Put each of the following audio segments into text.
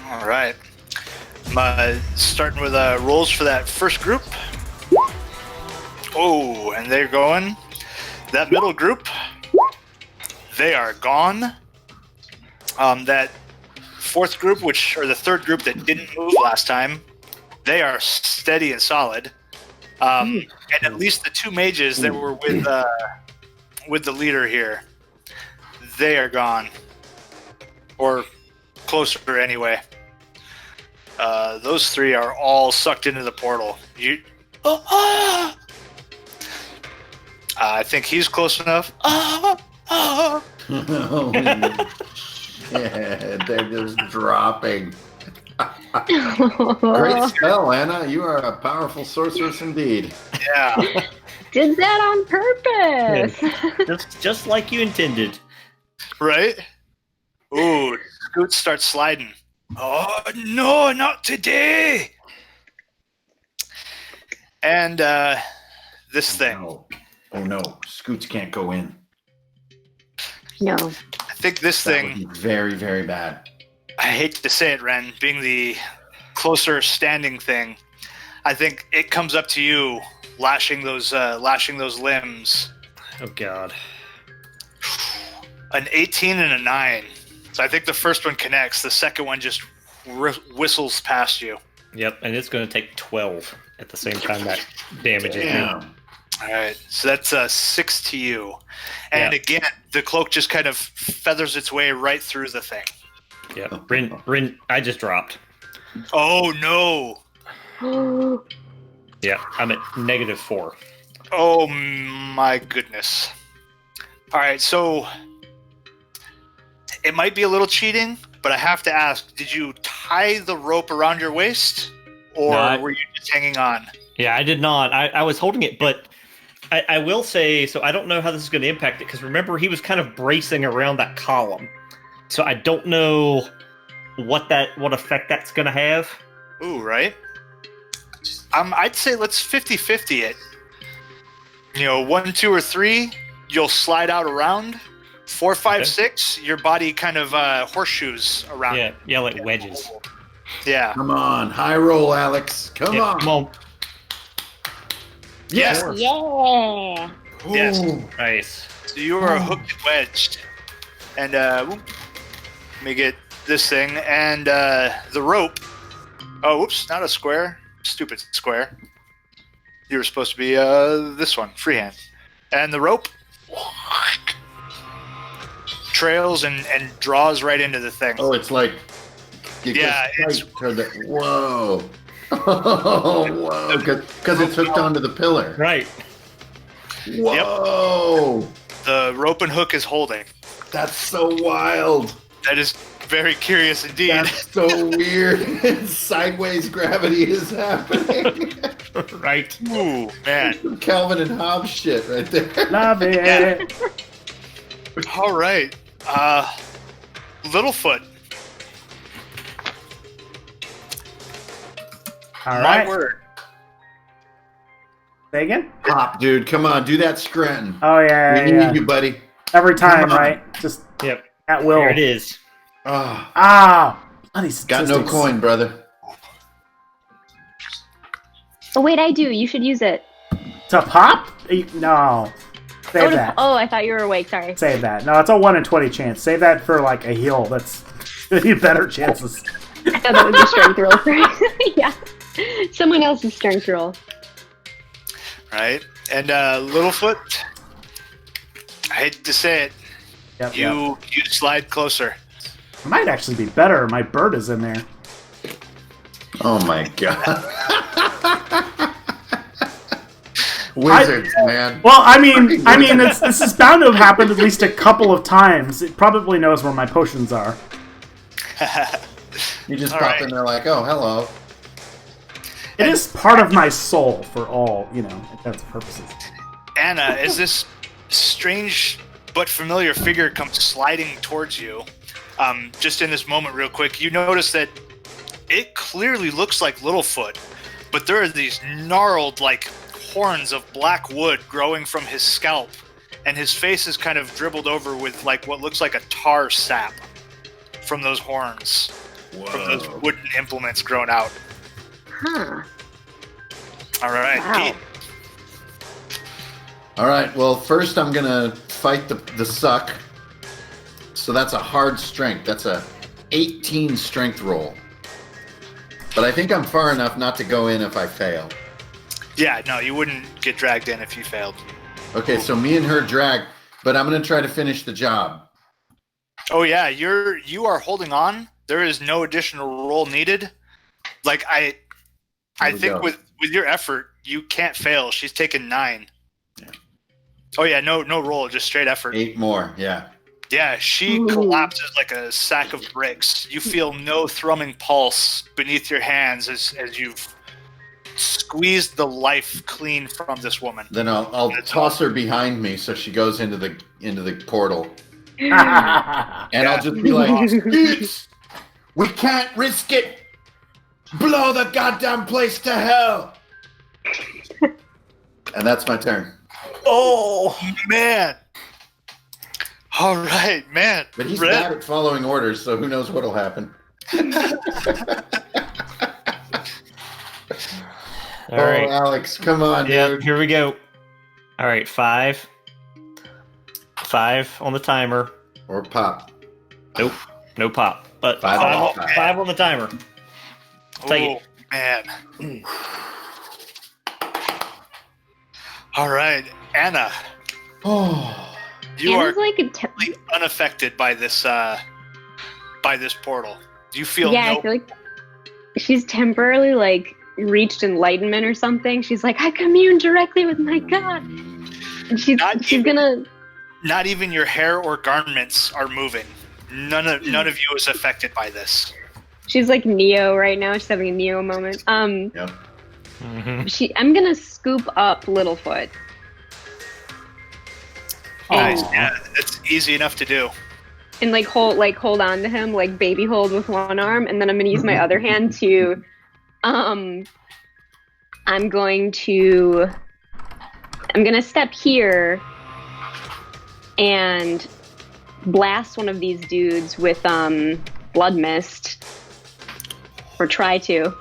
All right. I'm starting with rolls for that first group. Oh, and they're going. That middle group, they are gone. That fourth group, or the third group that didn't move last time, they are steady and solid. And at least the two mages that were with the leader here, they are gone. Or closer anyway. Those three are all sucked into the portal. I think he's close enough. Yeah, they're just dropping. Great spell, Anna. You are a powerful sorceress indeed. Yeah. Did that on purpose. Just like you intended. Right? Ooh, Scoot starts sliding. Oh, no, not today. And this thing. No. Oh, no. Scoots can't go in. No. I think this That thing, would be very, very bad. I hate to say it, Ren, being the closer standing thing, I think it comes up to you, lashing those limbs. Oh, God. An 18 and a 9. So I think the first one connects. The second one just whistles past you. Yep, and it's going to take 12 at the same time that damages me. Damn. All right, so that's 6 to you. And again, the cloak just kind of feathers its way right through the thing. Yep, Bryn, I just dropped. Oh, no. Yeah, I'm at -4. Oh, my goodness. All right, so it might be a little cheating, but I have to ask, did you tie the rope around your waist? Or were you just hanging on? Yeah, I did not. I was holding it, but I will say, so I don't know how this is going to impact it, because remember, he was kind of bracing around that column. So I don't know what effect that's going to have. Ooh, right? I'd say let's 50-50 it. 1, 2, or 3, you'll slide out around. 4, 5, 6, your body kind of horseshoes around. Yeah, like wedges. Yeah. Come on. High roll, Alex. Come on. Come on. Yes. Yeah. Yes. Ooh. Nice. So you are hooked and wedged. And let me get this thing. And the rope. Oh, whoops, not a square. Stupid square. You were supposed to be this one, freehand. And the rope trails and draws right into the thing. Oh, it's like... Whoa. Oh, whoa. Because it's hooked onto the pillar. Right. Whoa. Yep. The rope and hook is holding. That's so wild. That is very curious indeed. That's so weird. Sideways gravity is happening. Right. Ooh, man. Some Calvin and Hobbes shit right there. Love it. All right. Littlefoot. All My right. word. Say again? Pop, dude. Come on. Do that Scranton. Oh, yeah. We yeah. need you, buddy. Every time, Come on. right? Just Yep. at will. There it is. Oh, Bloody got no statistics. coin, brother. Oh, wait, I do. You should use it. To pop? No. Save that. Oh, I thought you were awake. Sorry. Save that. No, it's a 1 in 20 chance. Save that for like a heal. That's better chances. I thought that would be strength roll. Yeah. Someone else's strength roll. Right. And Littlefoot, I hate to say it, Yep, you slide closer. It might actually be better. My bird is in there. Oh, my God. Wizards, man. Well, I mean, this is bound to have happened at least a couple of times. It probably knows where my potions are. You just All pop right. in there like, oh, hello. It is part of my soul for all, intents and purposes. Anna, as this strange but familiar figure comes sliding towards you, just in this moment real quick, you notice that it clearly looks like Littlefoot, but there are these gnarled, like, horns of black wood growing from his scalp, and his face is kind of dribbled over with, like, what looks like a tar sap from those horns. from those wooden implements grown out. Huh. All right, Wow. Pete. All right. Well, first I'm gonna fight the suck. So that's a hard strength. That's a 18 strength roll. But I think I'm far enough not to go in if I fail. Yeah, no, you wouldn't get dragged in if you failed. Okay, so me and her drag, but I'm gonna try to finish the job. Oh yeah, you are holding on. There is no additional roll needed. Like I Here we think go. with your effort, you can't fail. She's taken 9. Yeah. Oh yeah, no roll, just straight effort. 8 more, yeah. Yeah, she Ooh. collapses like a sack of bricks. You feel no thrumming pulse beneath your hands as you've squeezed the life clean from this woman. Then I'll That's toss her behind me so she goes into the portal, and Yeah. I'll just be like, "Bitch, we can't risk it. Blow the goddamn place to hell." And that's my turn. Oh man! All right, man. But he's Red. bad at following orders, so who knows what'll happen. All right. Alex, come on, Yeah, dude. here we go. All right, 5. 5 on the timer. Or pop. Nope, no pop. But 5 5, on on, the timer. 5 on the timer. Take Oh man! All right, Anna, Oh, you are Anna's like a completely unaffected by this portal. You feel yeah, no. I feel like she's temporarily like reached enlightenment or something. She's like, I commune directly with my god. And she's gonna Not even your hair or garments are moving. None of you is affected by this. she's like Neo right now. She's having a Neo moment. yep. I'm gonna scoop up Littlefoot. Nice. Aw. Yeah, it's easy enough to do. And hold on to him, like baby hold with one arm, and then I'm gonna use my other hand to I'm gonna step here and blast one of these dudes with blood mist. Or try to.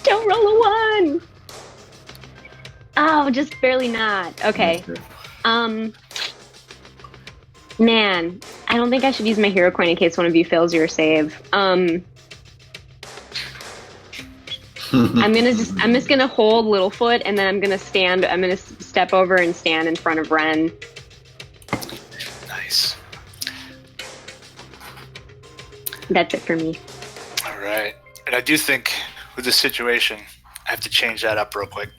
Don't roll a 1! Oh, just barely not. Okay. Man, I don't think I should use my hero coin in case one of you fails your save. I'm just gonna hold Littlefoot, and then I'm gonna step over and stand in front of Ren. Nice. That's it for me. All right. And I do think with the situation, I have to change that up real quick.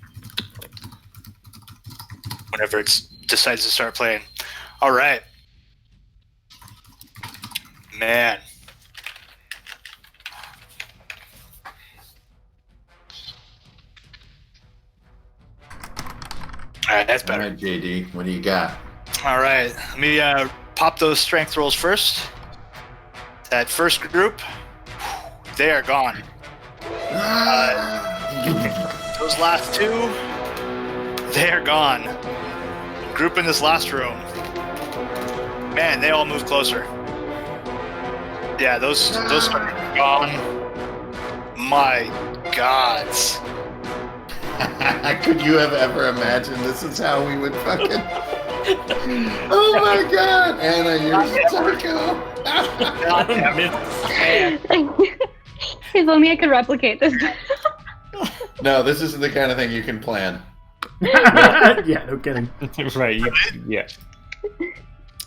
Whenever it decides to start playing. All right. Man. All right, that's All better. right, JD, what do you got? All right, let me pop those strength rolls first. That first group, they are gone. Those last 2, they are gone. Group in this last room. Man, they all move closer. Yeah, those are gone. My gods. Could you have ever imagined this is how we would fucking... Oh my god, Anna, you're a psycho. If only I could replicate this. No, this isn't the kind of thing you can plan. Yeah, no kidding. Right, yeah.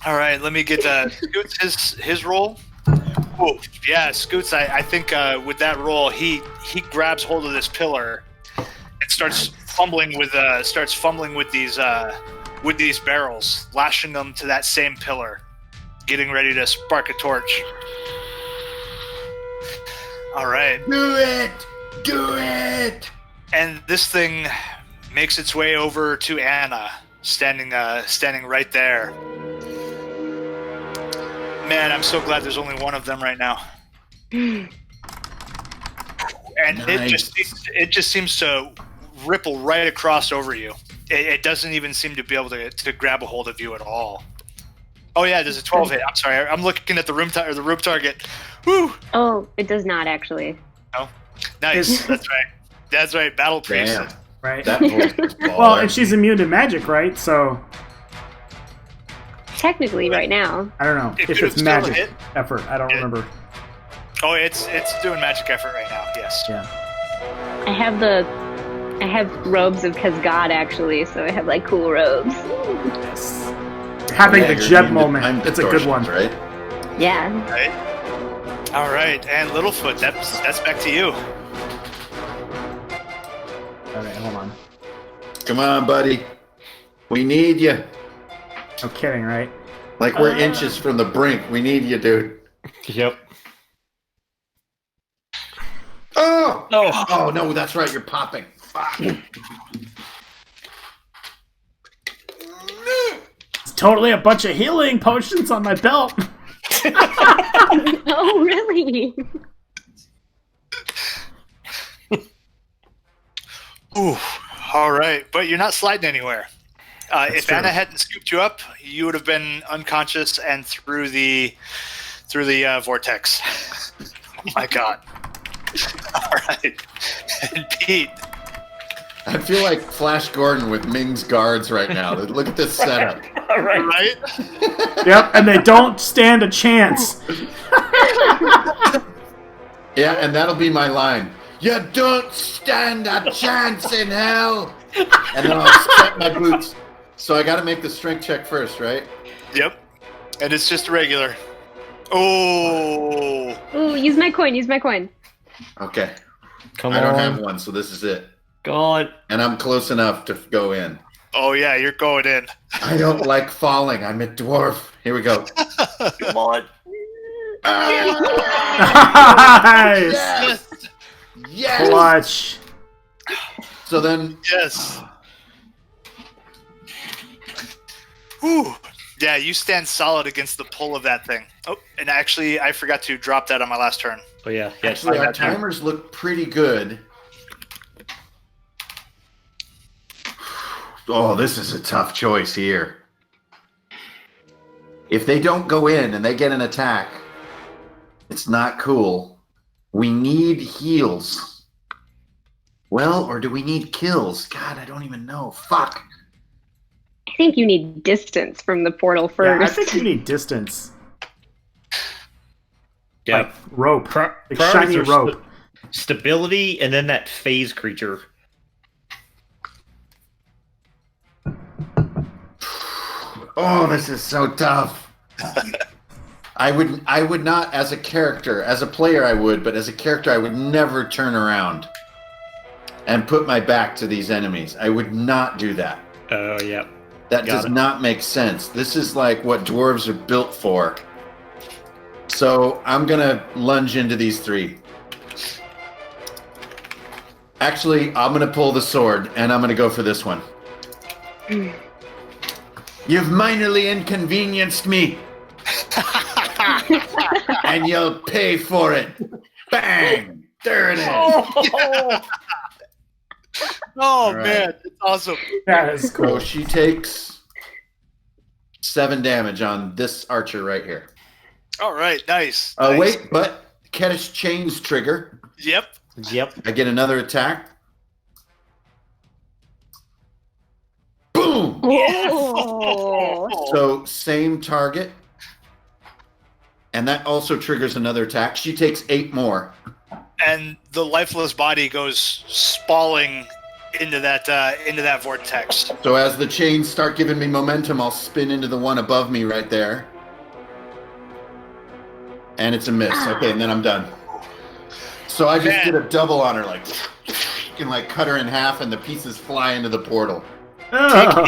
All right, let me get Scoots his roll. Oh, yeah, Scoots. I think with that roll, he grabs hold of this pillar and starts fumbling with these barrels, lashing them to that same pillar, getting ready to spark a torch. All right, Do it! and this thing makes its way over to Anna, standing right there. Man, I'm so glad there's only one of them right now. And Nice. it just seems to ripple right across over you. It doesn't even seem to be able to grab a hold of you at all. Oh yeah, there's a 12 hit. I'm sorry, I'm looking at the room target. Woo! Oh, it does not actually. No, nice. That's right. That's right. Battle priest. Damn. Right. That voice was baller. Well, and she's immune to magic, right? So Technically, right now. I don't know It if could it's have still magic hit. effort. I don't remember. Oh, it's doing magic effort right now. Yes. Yeah. I have robes of Kazgad actually, so I have like cool robes. Yes. Having Yeah, the you're Jeb immune to moment. time It's a good one. distortions, right? Yeah. Right. All right, and Littlefoot, that's back to you. Okay, hold on. Come on, buddy. We need you. No kidding, right? Like we're inches from the brink. We need you, dude. Yep. Oh! Oh. Oh, no, that's right. You're popping. Fuck. It's totally a bunch of healing potions on my belt. Oh, really? Ooh. All right, but you're not sliding anywhere. If true. Anna hadn't scooped you up, you would have been unconscious and through the vortex. Oh my god. All right, and Pete. I feel like Flash Gordon with Ming's guards right now. Look at this setup. All right. Right? Yep, and they don't stand a chance. Yeah, and that'll be my line. You don't stand a chance in hell. And then I'll set my boots. So I got to make the strength check first, right? Yep. And it's just regular. Oh. Ooh, use my coin. Use my coin. Okay. Come I don't on. have one, so this is it. Go on. And I'm close enough to go in. Oh yeah, you're going in. I don't like falling. I'm a dwarf. Here we go. Come on. Nice. Yes! Yes! Clutch. So then, Yes. Whew. Yeah, you stand solid against the pull of that thing. Oh, and actually, I forgot to drop that on my last turn. Oh yeah. Yeah. actually, our that time. timers look pretty good. Oh, this is a tough choice here. If they don't go in and they get an attack, it's not cool. We need heals. Well, or do we need kills? God, I don't even know. Fuck. I think you need distance from the portal Yeah, I first. think you need distance. Yeah. Like rope. Pri- Like priorities shiny are rope. Stability, and then that phase creature. Oh, this is so tough. I would not, as a character, as a player I would, but as a character I would never turn around and put my back to these enemies. I would not do that. Oh yeah. That Got does it. not make sense. This is like what dwarves are built for. So I'm gonna lunge into these three. Actually, I'm gonna pull the sword and I'm gonna go for this one. You've minorly inconvenienced me. And you'll pay for it. Bang! There it is. Oh. Oh right. man, that's awesome. That is So cool. she takes 7 damage on this archer right here. All right, nice. Oh, nice. wait, but Keddish Chains trigger. Yep. Yep. I get another attack. Boom! Oh. So same target. And that also triggers another attack. She takes 8 more. And the lifeless body goes spalling into that vortex. So as the chains start giving me momentum, I'll spin into the one above me right there. And it's a miss. Okay, and then I'm done. So I just Man. did a double on her, like, and like cut her in half, and the pieces fly into the portal. Oh.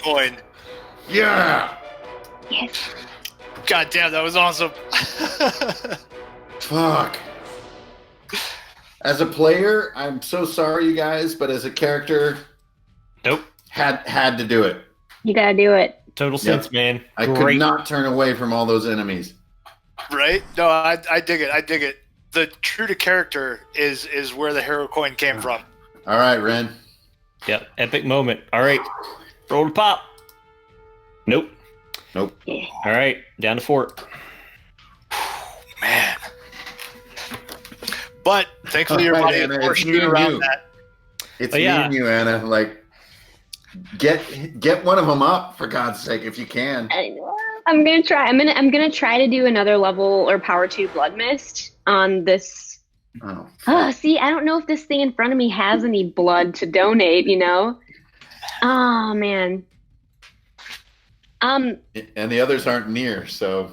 Coin. Yeah! Yes. God damn, that was awesome. Fuck. As a player, I'm so sorry, you guys, but as a character, Nope. had to do it. You gotta do it. Total sense, man. I could Great. not turn away from all those enemies. Right? No, I dig it. I dig it. The true to character is where the hero coin came from. All right, Ren. Yep. Epic moment. All right. Roll to pop. Nope. Nope. Yeah. All right, down to 4. Man. But thankfully your All right, body Anna, is more it's me shoot and around you. that. It's Oh, me yeah. and you, Anna. Like, get one of them up for God's sake if you can. I'm gonna try. I'm gonna try to do another level or power 2 blood mist on this. Oh. Oh, see, I don't know if this thing in front of me has any blood to donate. Oh man. And the others aren't near, so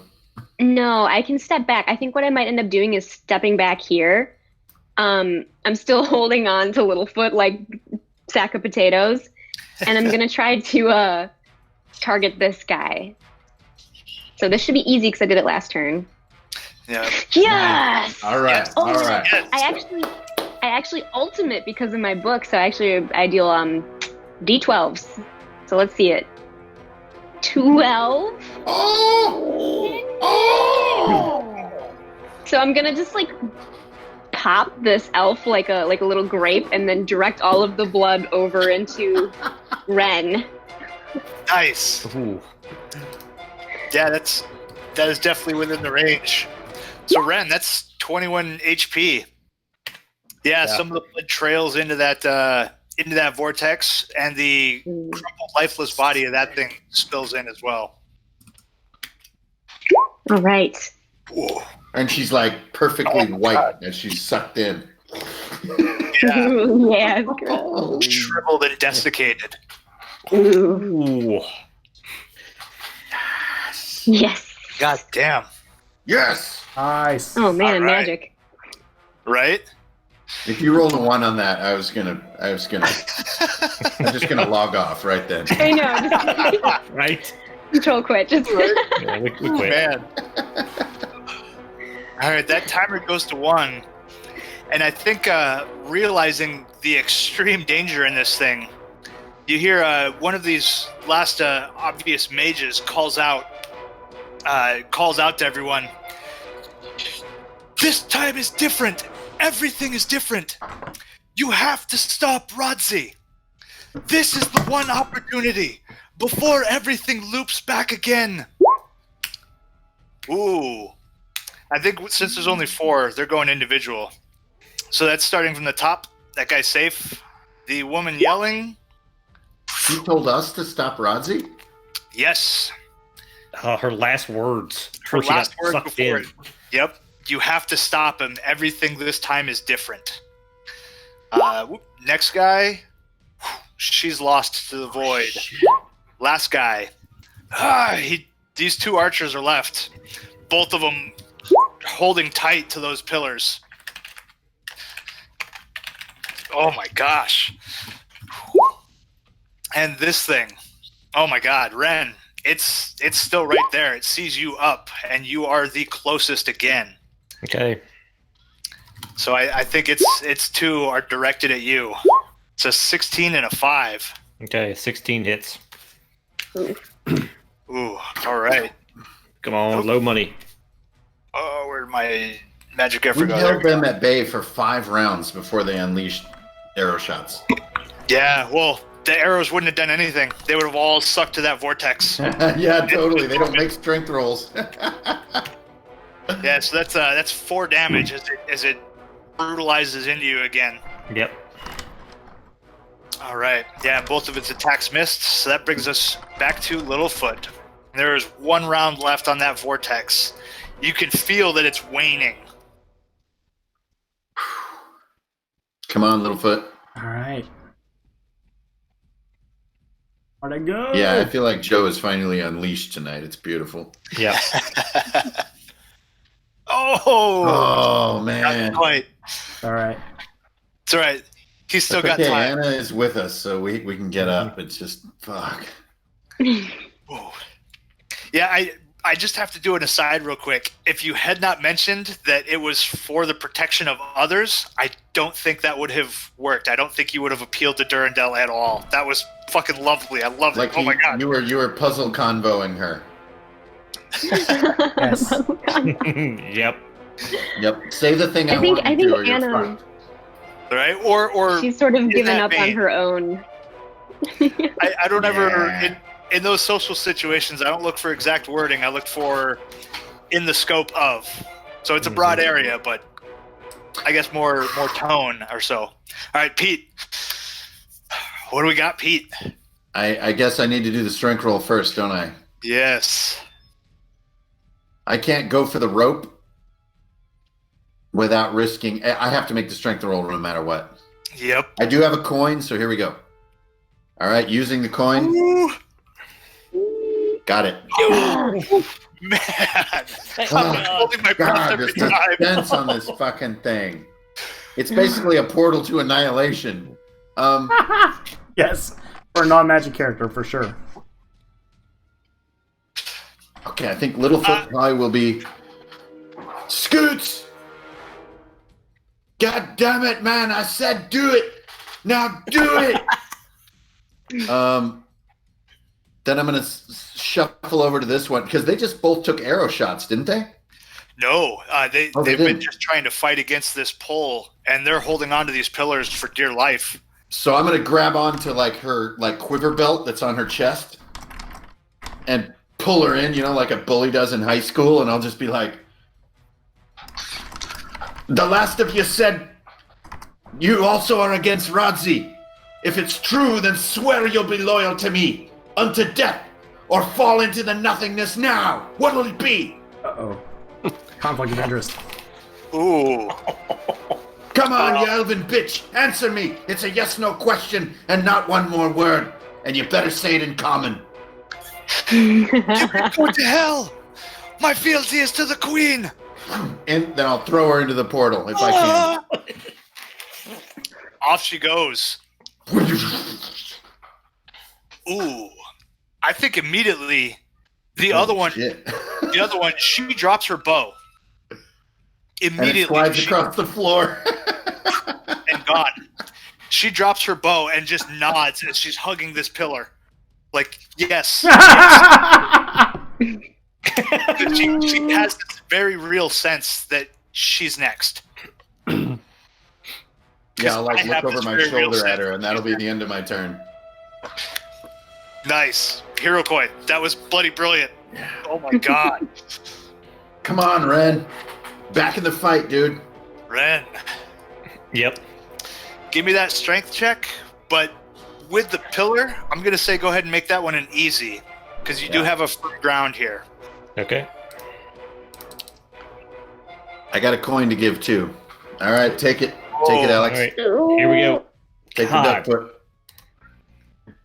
No, I can step back. I think what I might end up doing is stepping back here. I'm still holding on to Littlefoot like sack of potatoes, and I'm gonna try to target this guy. So this should be easy because I did it last turn. Yeah. Yes. all right, Yes. all right. Yes. I actually ultimate because of my book. So I deal D12s. So let's see it. 12. Oh! Oh! So I'm gonna just like pop this elf like a little grape, and then direct all of the blood over into Ren. Nice. Ooh. Yeah, that is definitely within the range. So Ren, that's 21 HP. Yeah, some of the blood trails into that vortex, and the crumpled, lifeless body of that thing spills in as well. All right. Whoa. And she's like perfectly white as she's sucked in. Yeah, Yeah, it's gross. shriveled and desiccated. Ooh. Ooh. Yes. God damn. Yes! Nice. Oh man, All right. magic. Right? If you rolled a 1 on that, I'm just gonna log off right then. I know. Just Right? control quit. Just Yeah, we quit. Man. All right, that timer goes to 1. And I think realizing the extreme danger in this thing, you hear one of these last obvious mages calls out to everyone. This time is different. Everything is different. You have to stop Rodzi. This is the one opportunity before everything loops back again. Ooh. I think since there's only 4, they're going individual. So that's starting from the top. That guy's safe. The woman yelling. You told us to stop Rodzi? Yes. Her last words. Her before she got last word sucked before in. it. Yep. You have to stop him. Everything this time is different. Next guy. She's lost to the void. Last guy. These 2 archers are left. Both of them holding tight to those pillars. Oh my gosh. And this thing. Oh my god, Ren. It's still right there. It sees you up, and you are the closest again. Okay. So I think its 2 are directed at you. It's a 16 and a 5. Okay, 16 hits. Ooh, all right. Come on, low money. Oh, where'd my magic effort We go? held them at bay for 5 rounds before they unleashed arrow shots. Yeah, well, the arrows wouldn't have done anything. They would have all sucked to that vortex. Yeah, totally. They don't make strength rolls. Yeah, so that's 4 damage as it brutalizes into you again. Yep. All right. Yeah, both of its attacks missed, so that brings us back to Littlefoot. There is 1 round left on that vortex. You can feel that it's waning. Come on, Littlefoot. All right. Where'd I go? Yeah, I feel like Joe is finally unleashed tonight. It's beautiful. Yep. Oh, Not man. quite. All right. It's all right. He's still got Okay, time. Anna is with us, so we can get up. It's just, fuck. Ooh. Yeah, I just have to do an aside real quick. If you had not mentioned that it was for the protection of others, I don't think that would have worked. I don't think you would have appealed to Durandal at all. That was fucking lovely. I loved Like it. Oh my god. you were puzzle convoing her. Yes. Yep. Yep. Say the thing I, I think- want I you think to, or you're Anna- fucked. Right? Or She's sort of in given that up on vein. her own. I don't ever Yeah. in those social situations, I don't look for exact wording. I look for in the scope of. So it's a broad area, but I guess more tone or so. All right, Pete. What do we got, Pete? I guess I need to do the strength roll first, don't I? Yes. I can't go for the rope without risking. I have to make the strength roll no matter what. Yep. I do have a coin, so here we go. All right, using the coin. Ooh, Got it. man. Oh, I'm holding my breath God, every there's time. suspense on this fucking thing. It's basically a portal to annihilation. Yes, for a non-magic character, for sure. Okay, I think Littlefoot probably will be... Scoots! God damn it, man! I said do it! Now do it! Then I'm going to shuffle over to this one, because they just both took arrow shots, didn't they? No, they've been didn't. just trying to fight against this pole, and they're holding on to these pillars for dear life. So I'm going to grab onto like her quiver belt that's on her chest and pull her in, like a bully does in high school, and I'll just be like, the last of you said you also are against Rodzi. If it's true, then swear you'll be loyal to me unto death, or fall into the nothingness now. What'll it be? Uh-oh. Conflict of interest. Ooh. Come on, you elven bitch, answer me. It's a yes/no question, and not one more word. And you better say it in common. You can go to hell! My fealty is to the queen! And then I'll throw her into the portal if I can. Off she goes. Ooh. I think immediately the other one, Shit. she drops her bow. And it Immediately, slides across the floor. and gone. She drops her bow and just nods as she's hugging this pillar. Like, yes. yes. she has this very real sense that she's next. Yeah, I'll I look have over this my very real shoulder at sense. her, and that'll be the end of my turn. Nice. Hero coin. That was bloody brilliant. Oh my god. Come on, Ren. Back in the fight, dude. Ren. Yep. Give me that strength check, but with the pillar, I'm going to say go ahead and make that one an easy, because you do have a free ground here. Okay. I got a coin to give, too. All right, take it. Take it, Oh, Alex. All right. Here we go. Take God. the duck foot.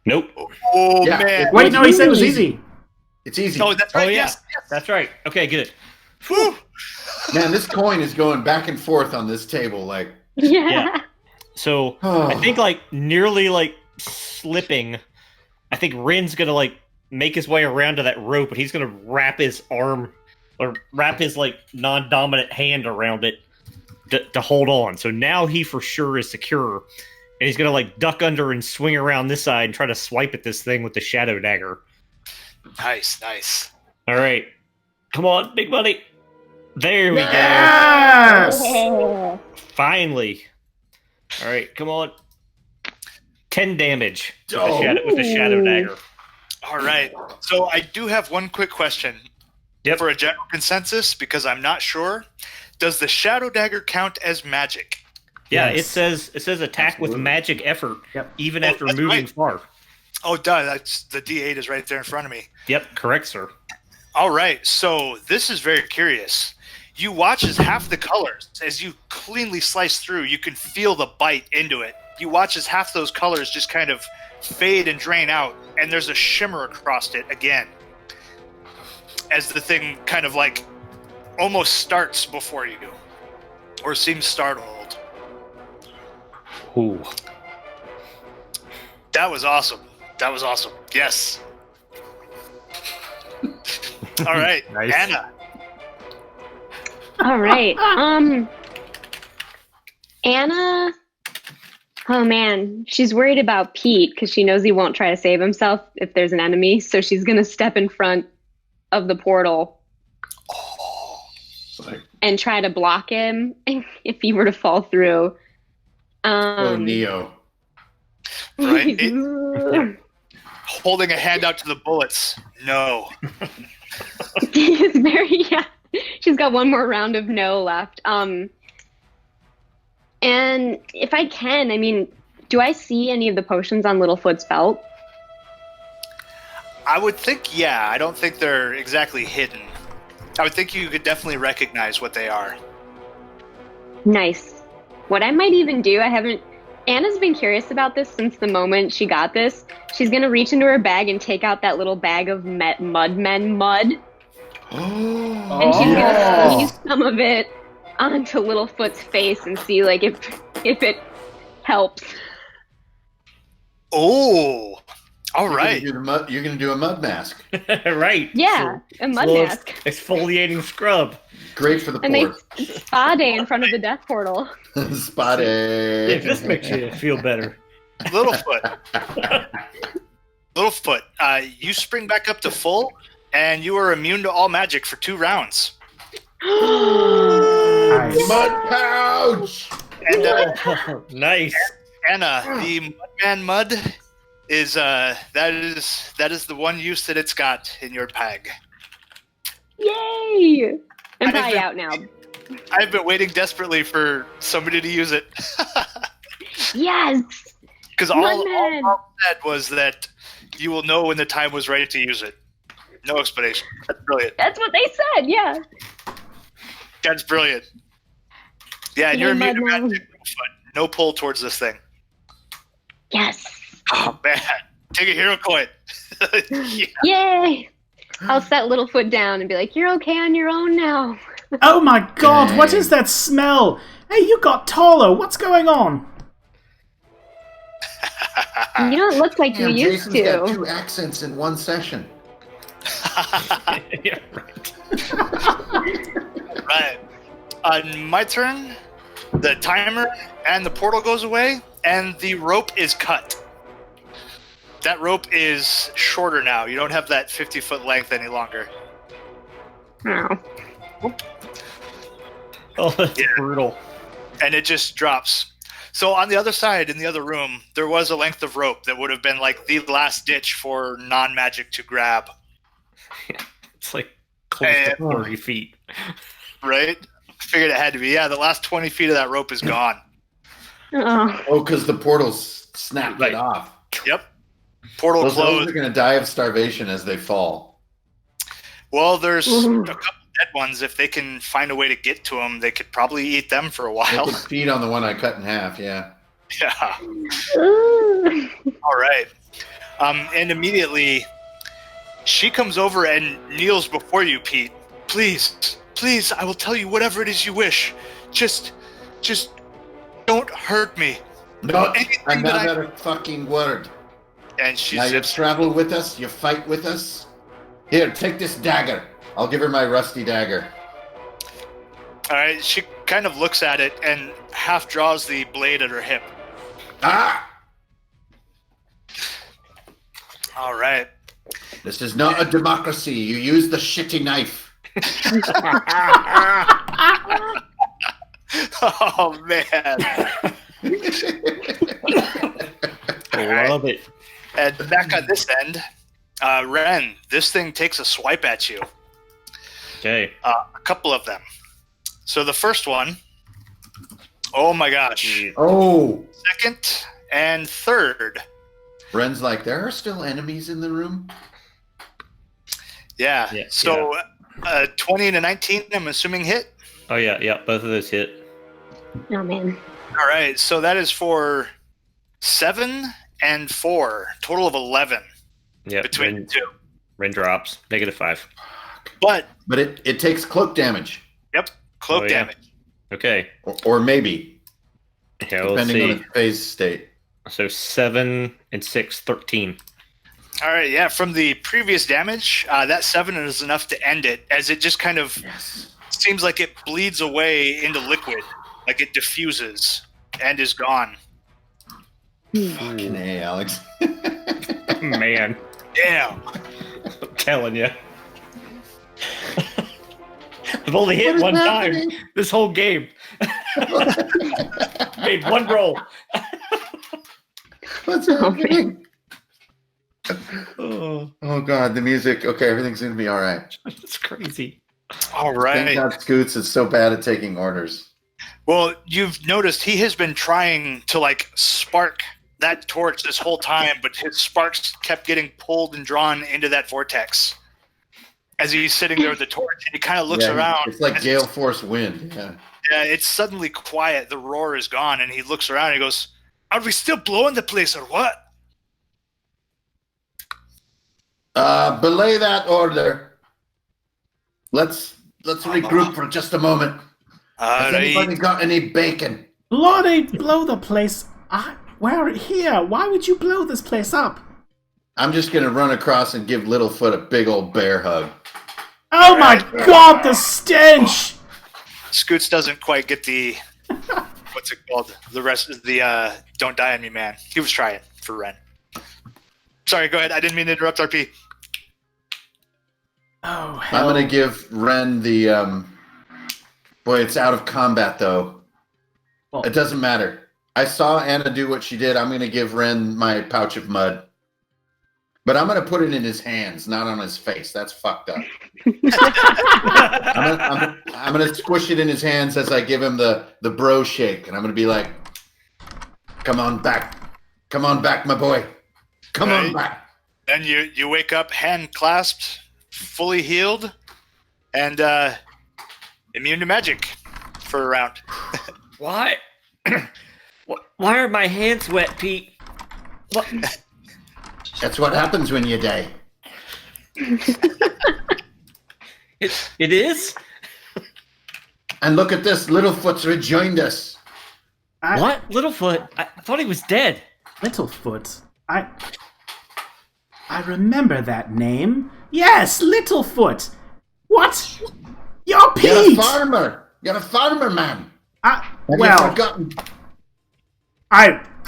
Nope. Oh, Yeah, man. Wait, no, he said it was easy. It's easy. Oh, that's right. Oh, yeah. Yes. That's right. Okay, good. Whew. Man, this coin is going back and forth on this table. Like, Yeah. Yeah. So I think nearly slipping. I think Rin's gonna make his way around to that rope, but he's gonna wrap his arm or wrap his non-dominant hand around it to hold on. So now he for sure is secure, and he's gonna duck under and swing around this side and try to swipe at this thing with the shadow dagger. Nice. All right, come on, big buddy. There we Yes! Oh. go. Finally. All right, come on. 10 damage with the shadow dagger. All right. So I do have one quick question. Yep. For a general consensus, because I'm not sure. Does the shadow dagger count as magic? Yeah, Yes. it says attack with magic effort, Yep. even Oh, after that's moving right. far. Oh, duh. That's the D8 is right there in front of me. Yep, correct, sir. All right. So this is very curious. You watch as half the colors, as you cleanly slice through, you can feel the bite into it. You watch as half those colors just kind of fade and drain out, and there's a shimmer across it again. As the thing kind of almost starts before you, or seems startled. Ooh. That was awesome. Yes. All right, Nice. Anna. All right. Anna. Oh man, she's worried about Pete because she knows he won't try to save himself if there's an enemy. So she's gonna step in front of the portal and try to block him if he were to fall through. oh, Neo. Right. holding a hand out to the bullets. No. It's very yeah. She's got one more round of no left. And if I can, I mean, do I see any of the potions on Littlefoot's belt? I would think, yeah. I don't think they're exactly hidden. I would think you could definitely recognize what they are. Nice. What I might even do, Anna's been curious about this since the moment she got this. She's gonna reach into her bag and take out that little bag of Mudmen mud. And she's gonna squeeze some of it onto Littlefoot's face and see like if it helps. Oh, all right. You're gonna do a mud mask. Right. Yeah, a mud Little mask. Exfoliating scrub. Great for the And they poor. spa day in front of the death portal. Spotted. If this makes you feel better. Littlefoot. Littlefoot, you spring back up to full, and you are immune to all magic for 2 rounds. Nice. Mud pouch. And Nice. Anna, the Mudman mud is that is the one use that it's got in your bag. Yay! I'm I've probably been- out now. I've been waiting desperately for somebody to use it. Yes! Because all Mudman. Bob said was that you will know when the time was right to use it. No explanation. That's brilliant. That's what they said, yeah. That's brilliant. Yeah, and Yeah, you're immune to Mudman. magic. No pull towards this thing. Yes. Oh man, take a hero coin. Yeah. Yay! I'll set Littlefoot down and be like, you're okay on your own now. Oh my god, what is that smell? Hey, you got taller. What's going on? You don't look like you Damn, used Jason's got to. 2 accents in one session. Yeah, right. Right. On my turn, the timer and the portal goes away, and the rope is cut. That rope is shorter now. You don't have that 50-foot length any longer. Oh. Oh, that's Yeah. brutal. And it just drops. So on the other side, in the other room, there was a length of rope that would have been like the last ditch for non-magic to grab. It's like close to 30 feet. Right? Figured it had to be. Yeah, the last 20 feet of that rope is gone. Oh. Oh, because the portals snapped Right. it off. Yep. Portal Those closed. are going to die of starvation as they fall. Well, there's Ooh. a couple dead ones. If they can find a way to get to them, they could probably eat them for a I while. could feed on the one I cut in half, yeah. Yeah. Ooh. All right. And immediately, she comes over and kneels before you, Pete. Please, please, I will tell you whatever it is you wish. Just don't hurt me. Not Anything that I- another fucking word. And she Now you says, travel with us, you fight with us. Here, take this dagger. I'll give her my rusty dagger. all right. She kind of looks at it and half draws the blade at her hip. Ah! All right. This is not a democracy. You use the shitty knife. Oh, man. Love it. And back on this end, Ren, this thing takes a swipe at you. Okay. A couple of them. So the first one, oh my gosh. Oh! Second and third. Ren's like, there are still enemies in the room? Yeah. Yeah, So 20 and a 19, I'm assuming hit. Oh, yeah, yeah. Both of those hit. Oh, man. All right. So that is for 7 and 4. Total of 11 Yeah. between the two. Ren drops. -5. But, But it takes cloak damage. yep, cloak Oh, yeah. damage. Okay. Or maybe, Yeah, let's depending on see. its phase state. So 7 and 6, 13. All right. Yeah. From the previous damage, that 7 is enough to end it, as it just kind of Yes. seems like it bleeds away into liquid, like it diffuses and is gone. Fucking A, Alex. Man, Damn. I'm telling you. I've only hit What is one happening? time this whole game. Made one roll. What's Oh, happening? Oh god, the music. Okay, everything's gonna be all right. It's crazy. All Thank right. God Scoots is so bad at taking orders. Well, you've noticed he has been trying to like spark that torch this whole time, but his sparks kept getting pulled and drawn into that vortex as he's sitting there with the torch, and he kind of looks around. It's like gale force wind. Yeah. Yeah, it's suddenly quiet. The roar is gone, and he looks around and he goes, "Are we still blowing the place, or what?" Belay that order. Let's regroup for just a moment. Has anybody got any bacon? Bloody blow the place. We're here. Why would you blow this place up? I'm just gonna run across and give Littlefoot a big old bear hug. Oh my god, the stench! Scoots doesn't quite get the what's it called? The rest of the "Don't Die on Me, Man." He was trying for Ren. Sorry, go ahead. I didn't mean to interrupt, RP. Oh hell! I'm gonna give Ren the Boy, it's out of combat though. Well, It doesn't matter. I saw Anna do what she did. I'm gonna give Ren my pouch of mud. But I'm gonna put it in his hands, not on his face. That's fucked up. I'm gonna squish it in his hands as I give him the bro shake, and I'm gonna be like, "Come on back, my boy, come on back." And you wake up, hand clasped, fully healed, and immune to magic for a round. Why? Why are my hands wet, Pete? What? That's what happens when you die. It is? And look at this, Littlefoot's rejoined us. What? Littlefoot? I thought he was dead. Littlefoot. I remember that name. Yes, Littlefoot. What? You're Pete. You're a farmer. You're a farmer, man. Have you forgotten?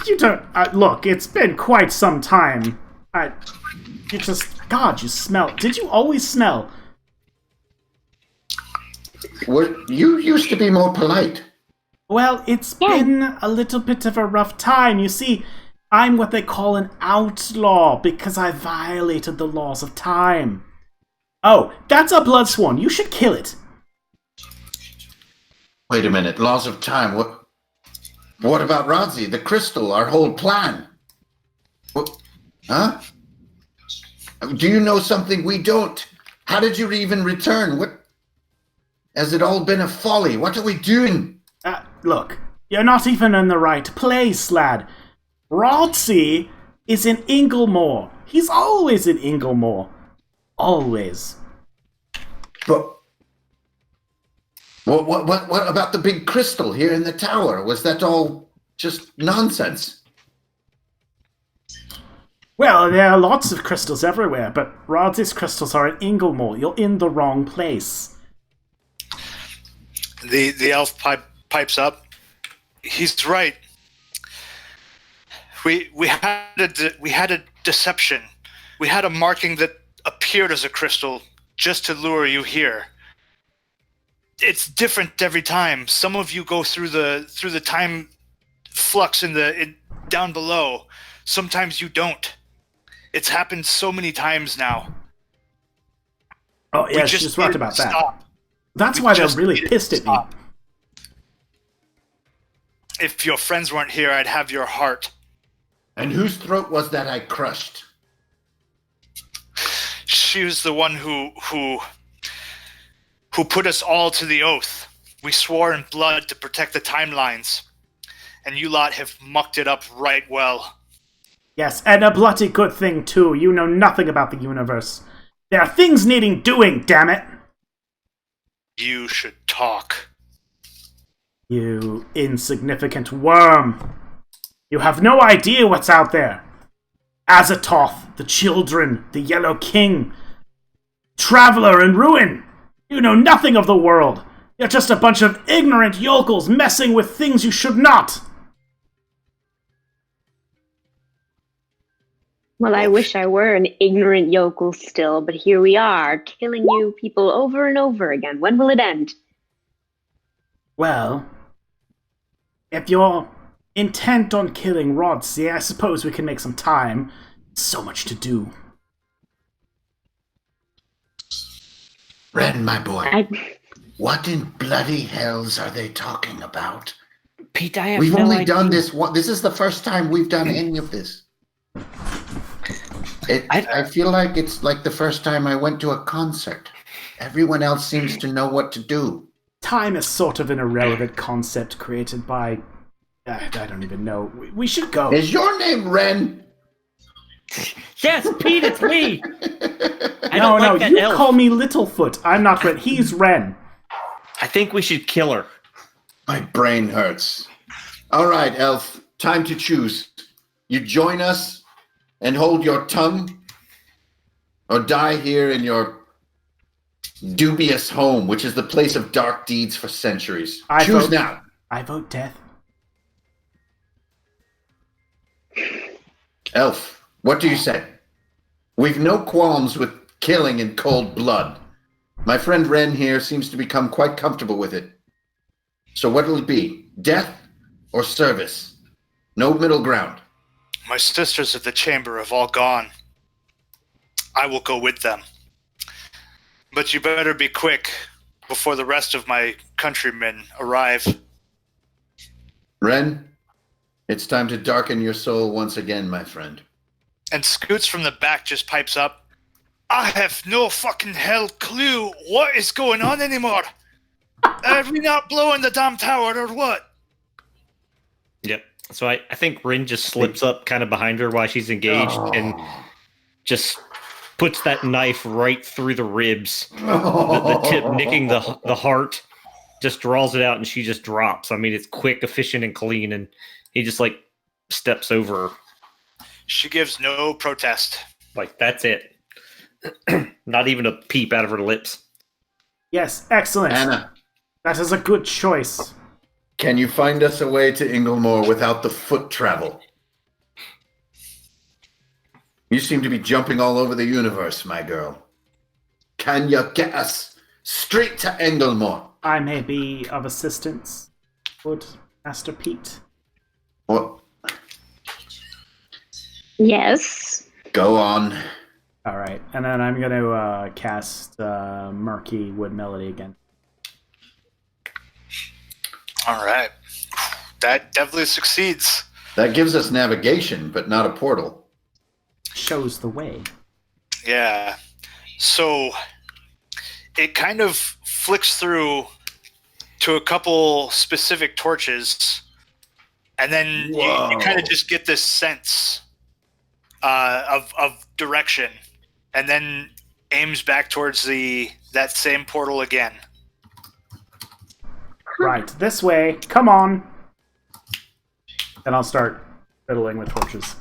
You don't look. It's been quite some time. You smell. Did you always smell? You used to be more polite. Well, it's been a little bit of a rough time. You see, I'm what they call an outlaw because I violated the laws of time. Oh, that's a blood swan. You should kill it. Wait a minute, laws of time. What about Rodzi, the crystal, our whole plan? What? Huh? Do you know something we don't? How did you even return? Has it all been a folly? What are we doing? Look, you're not even in the right place, lad. Rodzi is in Inglemore. He's always in Inglemore. Always. But what about the big crystal here in the tower? Was that all just nonsense? Well, there are lots of crystals everywhere, but Rodzi's crystals are in Inglemore. You're in the wrong place. The elf pipes up. He's right. We had a deception. We had a marking that appeared as a crystal just to lure you here. It's different every time. Some of you go through the time flux down below. Sometimes you don't. It's happened so many times now. Oh yeah, she's just right about that. That's why they're really pissed at me. If your friends weren't here, I'd have your heart. And whose throat was that I crushed? She was the one who put us all to the oath. We swore in blood to protect the timelines. And you lot have mucked it up right well. Yes, and a bloody good thing, too. You know nothing about the universe. There are things needing doing, damn it! You should talk. You insignificant worm. You have no idea what's out there. Azathoth, the children, the Yellow King, Traveler and Ruin. You know nothing of the world. You're just a bunch of ignorant yokels messing with things you should not. Well, I wish I were an ignorant yokel still, but here we are, killing you people over and over again. When will it end? Well, if you're intent on killing Rodzi, I suppose we can make some time. So much to do. Ren, my boy, I what in bloody hells are they talking about? Pete, I have We've no only idea. done this one. This is the first time we've done any of this. I feel like it's like the first time I went to a concert. Everyone else seems to know what to do. Time is sort of an irrelevant concept created by... I don't even know. We should go. Is your name Ren? Yes, Pete, it's me. I No, don't like that you elf. call me Littlefoot. I'm not Ren. He's Ren. I think we should kill her. My brain hurts. All right, Elf. Time to choose. You join us and hold your tongue, or die here in your dubious home, which is the place of dark deeds for centuries. Choose now. I vote death. Elf, what do you say? We've no qualms with killing in cold blood. My friend Ren here seems to become quite comfortable with it. So what'll it be? Death or service? No middle ground. My sisters of the chamber have all gone. I will go with them. But you better be quick before the rest of my countrymen arrive. Ren, it's time to darken your soul once again, my friend. And Scoots from the back just pipes up. I have no fucking hell clue what is going on anymore. Are we not blowing the damn tower or what? Yep. So I think Rin just slips up kind of behind her while she's engaged and just puts that knife right through the ribs, the tip nicking the heart, just draws it out and she just drops. I mean, it's quick, efficient, and clean, and he just like steps over her. She gives no protest. Like, that's it. Not even a peep out of her lips. Yes, excellent. Anna, That is a good choice. can you find us a way to Inglemore without the foot travel? You seem to be jumping all over the universe, my girl. Can you get us straight to Inglemore? I may be of assistance. Would Master Pete? What? yes. Go on. All right, and then I'm going to cast Murky Wood Melody again. All right. That definitely succeeds. That gives us navigation, but not a portal. Shows the way. Yeah. So it kind of flicks through to a couple specific torches, and then you kind of just get this sense of direction, and then aims back towards that same portal again. Right, this way. Come on. And I'll start fiddling with torches.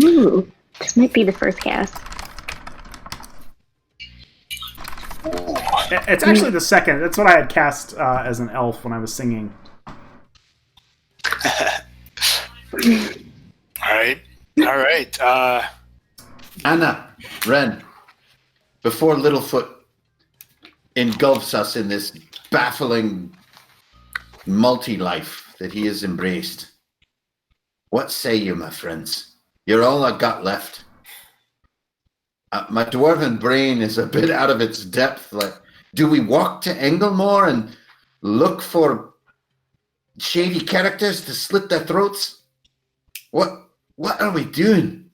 Ooh, this might be the first cast. It's actually the second. That's what I had cast as an elf when I was singing. All right. Anna, Ren, before Littlefoot engulfs us in this baffling multi-life that he has embraced, what say you, my friends? You're all I've got left. My dwarven brain is a bit out of its depth. Like, do we walk to Englemore and look for shady characters to slit their throats? What are we doing?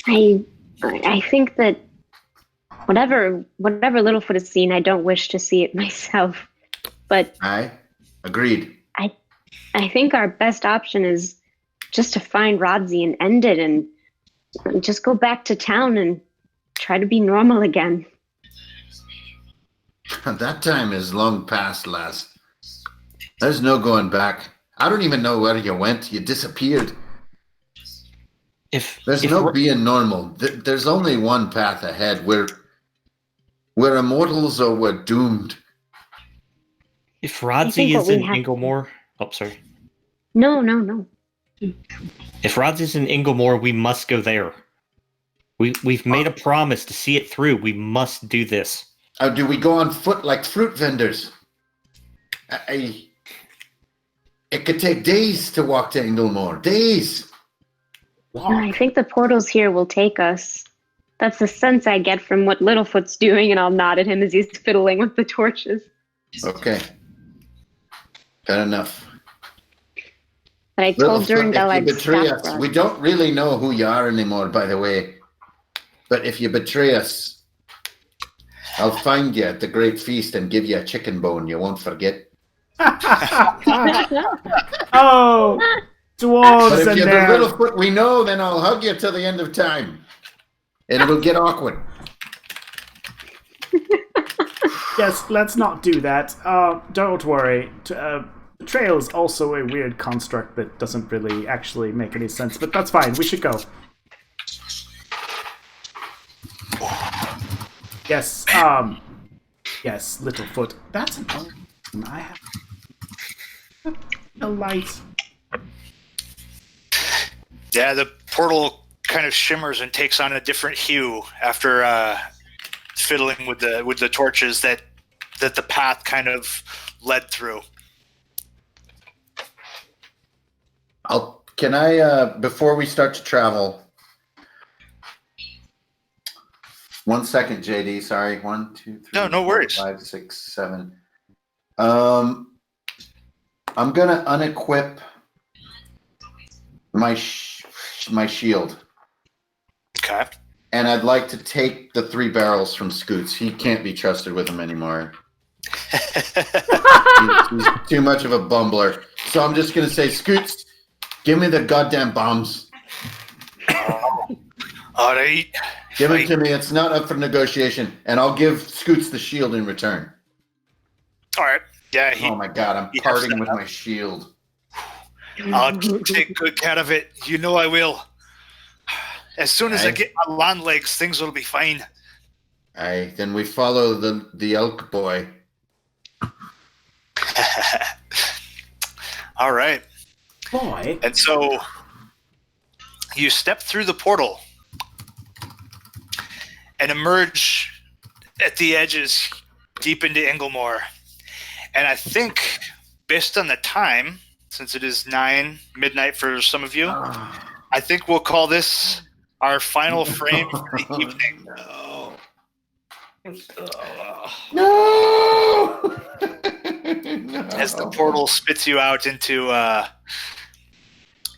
I think that whatever Littlefoot has seen, I don't wish to see it myself. But Aye, agreed. I think our best option is just to find Rodsy and end it, and just go back to town and try to be normal again. That time is long past, lass. There's no going back. I don't even know where you went. You disappeared. There's no being normal. There's only one path ahead. We're immortals or we're doomed. If Rodsy is in Inglemore... Oh, sorry. No. If Rodsy's in Inglemore, we must go there. We've made a promise to see it through. We must do this. Do we go on foot like fruit vendors? It could take days to walk to Inglemore. Days. I think the portals here will take us. That's the sense I get from what Littlefoot's doing, and I'll nod at him as he's fiddling with the torches. Okay. Got enough. But I told Durandal I'd betray stop. us, we don't really know who you are anymore, by the way. But if you betray us, I'll find you at the Great Feast and give you a chicken bone you won't forget. Oh, dwarves But if and you're the their... Littlefoot we know, then I'll hug you till the end of time. And it'll get awkward. Yes, let's not do that. Don't worry. Betrayal is also a weird construct that doesn't really actually make any sense, but that's fine. We should go. Yes, yes, Littlefoot. That's an old... I have a light. Yeah, the portal kind of shimmers and takes on a different hue after fiddling with the torches that the path kind of led through. Can I before we start to travel? 1 second, JD. Sorry. 1, 2, 3. No worries. 4, 5, 6, 7. I'm gonna unequip my shield, Okay. and I'd like to take the 3 barrels from Scoots. He can't be trusted with them anymore. He's too much of a bumbler. So I'm just gonna say, Scoots, give me the goddamn bombs. All right. Give it to me. It's not up for negotiation, and I'll give Scoots the shield in return. All right. Yeah. Oh my god, I'm parting with my shield. I'll take good care of it. You know I will. As soon as I get my land legs, things will be fine. Aye, then we follow the elk boy. All right. Boy. And so you step through the portal and emerge at the edges deep into Inglemore. And I think, based on the time, since it is midnight for some of you, I think we'll call this our final frame for the evening. No! As the portal spits you out into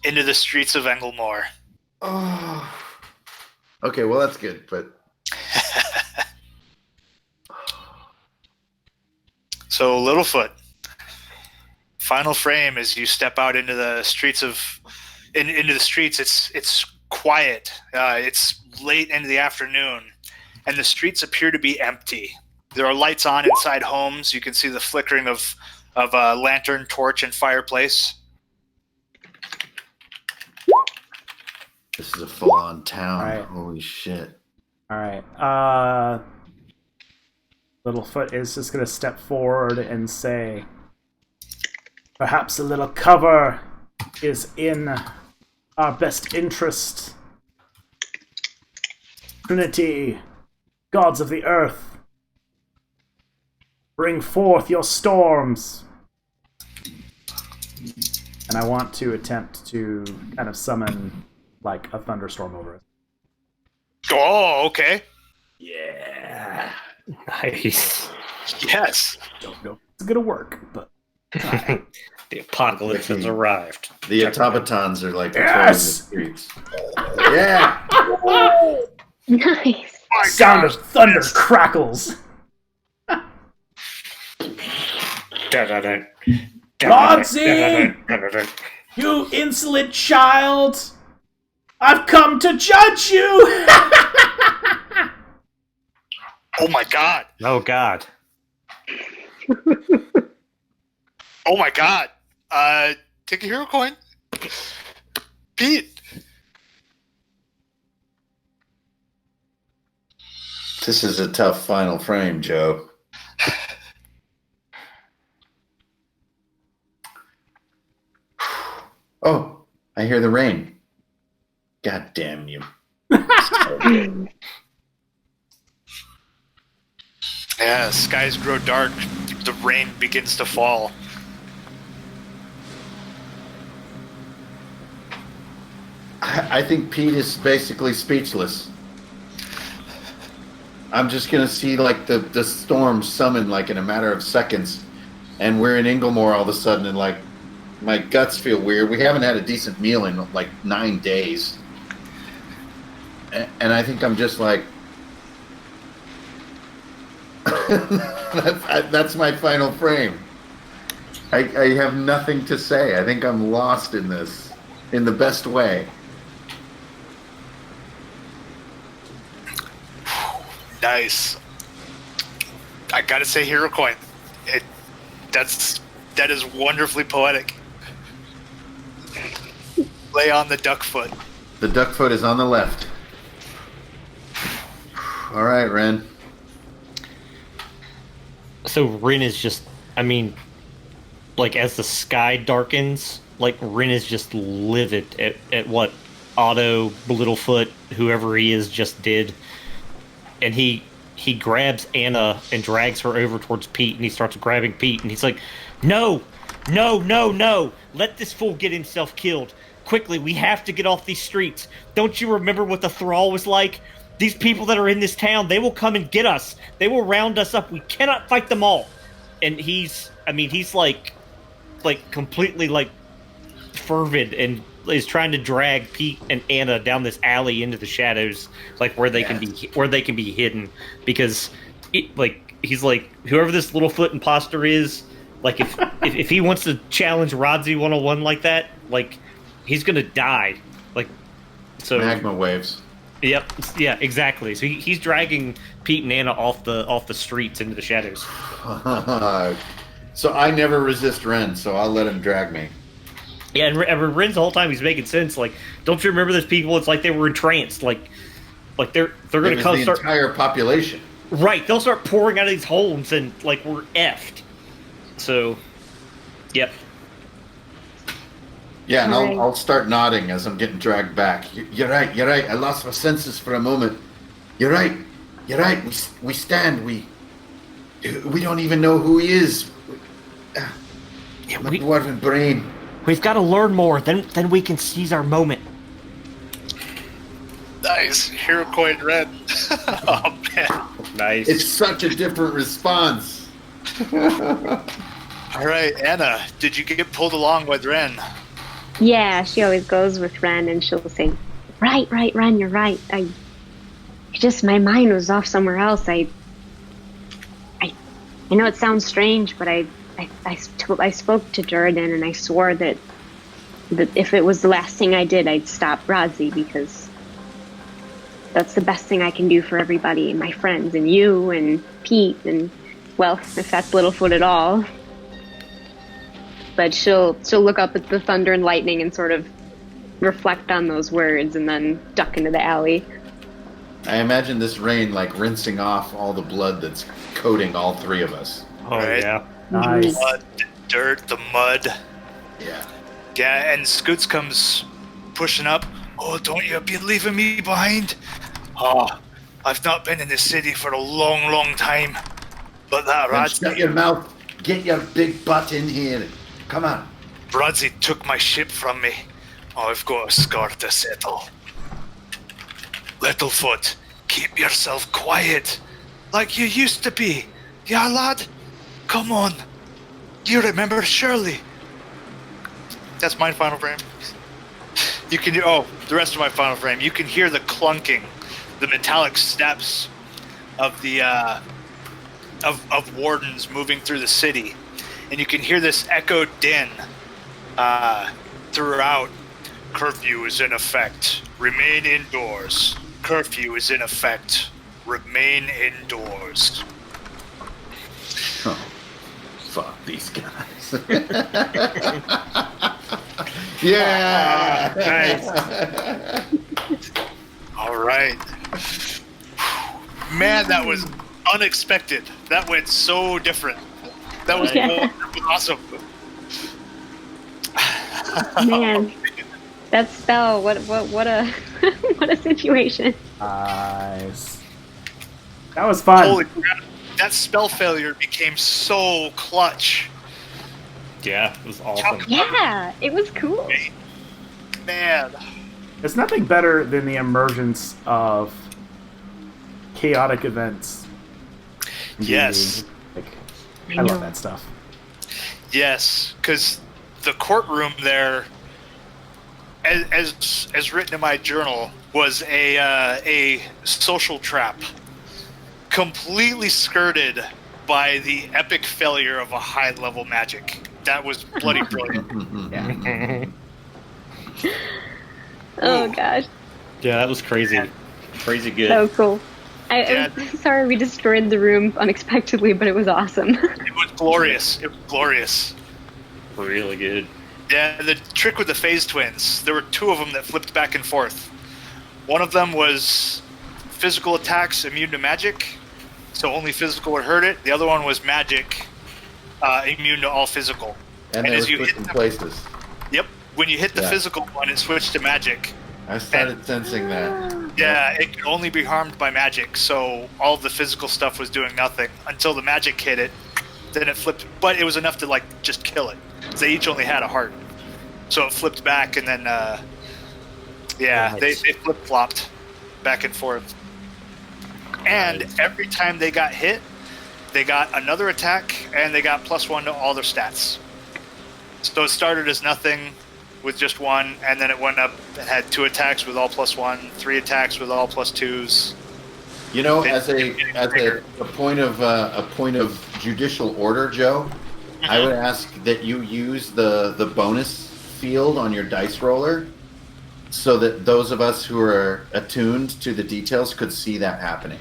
the streets of Englemore. Oh. Okay, well that's good, but So Littlefoot, final frame as you step out into the streets into the streets. It's quiet. It's late into the afternoon, and the streets appear to be empty. There are lights on inside homes. You can see the flickering of a lantern, torch, and fireplace. this is a full-on town. All right. Holy shit. Alright, Littlefoot is just gonna step forward and say, perhaps a little cover is in our best interest. Trinity, gods of the earth, bring forth your storms. And I want to attempt to kind of summon, like, a thunderstorm over it. Oh, okay. Yeah. Nice. Yes. Don't know if it's gonna work, but The apocalypse has arrived. The automatons are like Yes! patrolling the streets. Yeah! Nice. sound of thunder crackles. Roxy! You insolent child! I've come to judge you! Oh my god. Oh God. Oh my god. Take a hero coin. Pete. This is a tough final frame, Joe. Oh, I hear the rain. God damn you. Yeah, skies grow dark. The rain begins to fall. I think Pete is basically speechless. I'm just gonna see like the storm summon like in a matter of seconds, and we're in Inglemore all of a sudden, and like my guts feel weird. We haven't had a decent meal in like 9 days, and I think I'm just like, that's my final frame. I have nothing to say. I think I'm lost in this, in the best way. Nice. I gotta say, Hero Coin, that is wonderfully poetic. Lay on the duck foot. The duck foot is on the left. All right, Ren. So Rin is just, I mean, like as the sky darkens, like Rin is just livid at what Otto, Littlefoot, whoever he is, just did. And he grabs Anna and drags her over towards Pete, and he starts grabbing Pete, and he's like, no, let this fool get himself killed. Quickly, we have to get off these streets. Don't you remember what the thrall was like? These people that are in this town, they will come and get us. They will round us up. We cannot fight them all. And he's like completely like fervid and is trying to drag Pete and Anna down this alley into the shadows, like where they can be hidden, because he's like, whoever this Littlefoot imposter is, like if he wants to challenge Rodzi 101 like that, like he's gonna die. Like, so Magma waves. Yep. Yeah. Exactly. So he's dragging Pete and Anna off the streets into the shadows. So I never resist Ren, so I'll let him drag me. Yeah, and Ren's the whole time he's making sense. Like, don't you remember those people? It's like they were entranced. Like they're gonna come. The entire population. Right. They'll start pouring out of these homes, and like we're effed. So, yep. Yeah, and I'll start nodding as I'm getting dragged back. You're right. I lost my senses for a moment. You're right. We stand. We don't even know who he is. Yeah, my dwarven brain. We've got to learn more. Then we can seize our moment. Nice. Hero Coin Red. Oh, man. Nice. It's such a different response. All right, Anna, did you get pulled along with Ren? Yeah, she always goes with Ren, and she'll say, right, Ren, you're right. My mind was off somewhere else. I know it sounds strange, but I spoke to Jordan, and I swore that if it was the last thing I did, I'd stop Rodzi, because that's the best thing I can do for everybody, and my friends, and you, and Pete, and, well, if that's Littlefoot at all. But she'll look up at the thunder and lightning and sort of reflect on those words, and then duck into the alley. I imagine this rain like rinsing off all the blood that's coating all three of us. Oh, right. Yeah. Nice. Blood, the dirt, the mud. Yeah. Yeah, and Scoots comes pushing up. Oh, don't you be leaving me behind? Oh, I've not been in the city for a long, long time. But that Then Radzi, shut your mouth. Get your big butt in here. Come on. Radzi took my ship from me. I've got a score to settle. Littlefoot, keep yourself quiet, like you used to be. Yeah, lad? Come on. You remember Shirley. That's my final frame. You can the rest of my final frame. You can hear the clunking, the metallic steps of the of wardens moving through the city, and you can hear this echoed din throughout. Curfew is in effect. Remain indoors. Curfew is in effect. Remain indoors. Oh, fuck these guys. Yeah. Nice. All right. Man, that was unexpected. That went so different. That was awesome. Man, that spell, what a what a situation. Nice. That was fun. Holy crap. That spell failure became so clutch. Yeah, it was awesome. Yeah, it was cool. Man. It's nothing better than the emergence of chaotic events. Yes. Like, I love that stuff. Yes, because the courtroom there, as written in my journal, was a social trap, completely skirted by the epic failure of a high-level magic. That was bloody brilliant. Yeah. Oh Ooh. gosh, Yeah, that was crazy. Crazy good. so cool. Yeah. I'm sorry we destroyed the room unexpectedly, but it was awesome. It was glorious. It was glorious. Really good. Yeah, the trick with the phase twins, there were two of them that flipped back and forth. One of them was physical attacks immune to magic, so only physical would hurt it. The other one was magic, immune to all physical. And they were as you hit switching them, places. Yep, when you hit the Yeah. physical one, it switched to magic. I started sensing that. Yeah, it could only be harmed by magic, so all the physical stuff was doing nothing until the magic hit it. Then it flipped, but it was enough to just kill it. They each only had a heart, so it flipped back, and then Nice. they flip flopped back and forth. And Nice. every time they got hit, they got another attack, and they got +1 to all their stats. So it started as nothing with just one, and then it went up and had 2 attacks with all +1, 3 attacks with all +2s. You know, They- as a point of judicial order, Joe, I would ask that you use the bonus field on your dice roller, so that those of us who are attuned to the details could see that happening.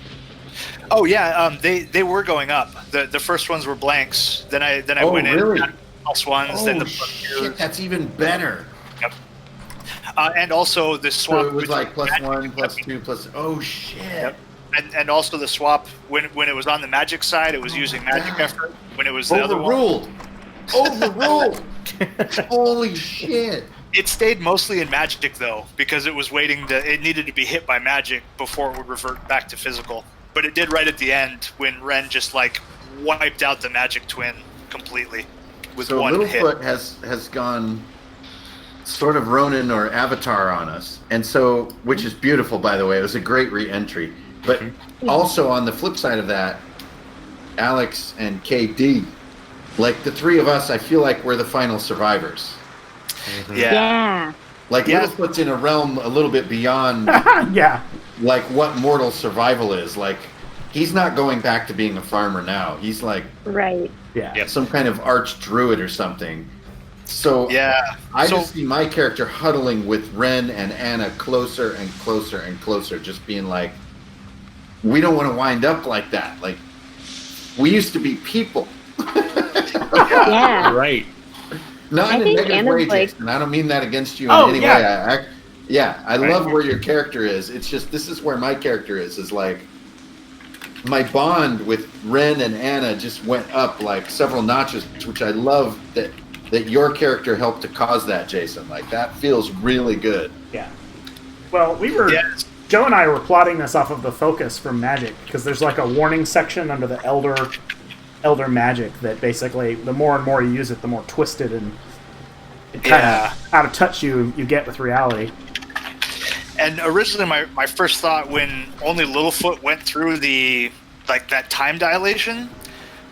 Oh yeah, they were going up. The first ones were blanks. Then I Oh, went in really? got +1s, then Oh the shit, that's even better. and also the swap. So it was between like +1, magic- +2, plus. Oh shit. Yep. And also the swap when it was on the magic side, it was using magic effort. When it was the other one, Overruled. Overruled. Holy shit. it stayed mostly in magic though, because it was waiting to. It needed to be hit by magic before it would revert back to physical. But it did right at the end when Ren just wiped out the magic twin completely with So one hit. Littlefoot has gone sort of Ronin or Avatar on us, and so, which is beautiful, by the way. It was a great re-entry. But also on the flip side of that, Alex and KD, like the three of us, I feel like we're the final survivors. Yeah. Yeah. Like Yeah. Littlefoot's in a realm a little bit beyond Yeah. like what mortal survival is. Like he's not going back to being a farmer now. He's like Right. Yeah. Yep. some kind of arch druid or something. So Yeah. I So- just see my character huddling with Ren and Anna closer and closer and closer, just being like, we don't want to wind up like that. Like, we used to be people. Yeah. Right. Not I in a think negative Anna's way, like- Jason. I don't mean that against you in Oh, any yeah. way. I Right. love where your character is. It's just, this is where my character is like, my bond with Ren and Anna just went up like several notches, which I love that your character helped to cause that, Jason. Like, that feels really good. Yeah. Well, Yes. Joe and I were plotting this off of the focus from Magic, because there's like a warning section under the Elder Magic that basically, the more and more you use it, the more twisted and kind Yeah. of out of touch you get with reality. And originally, my first thought when only Littlefoot went through that time dilation,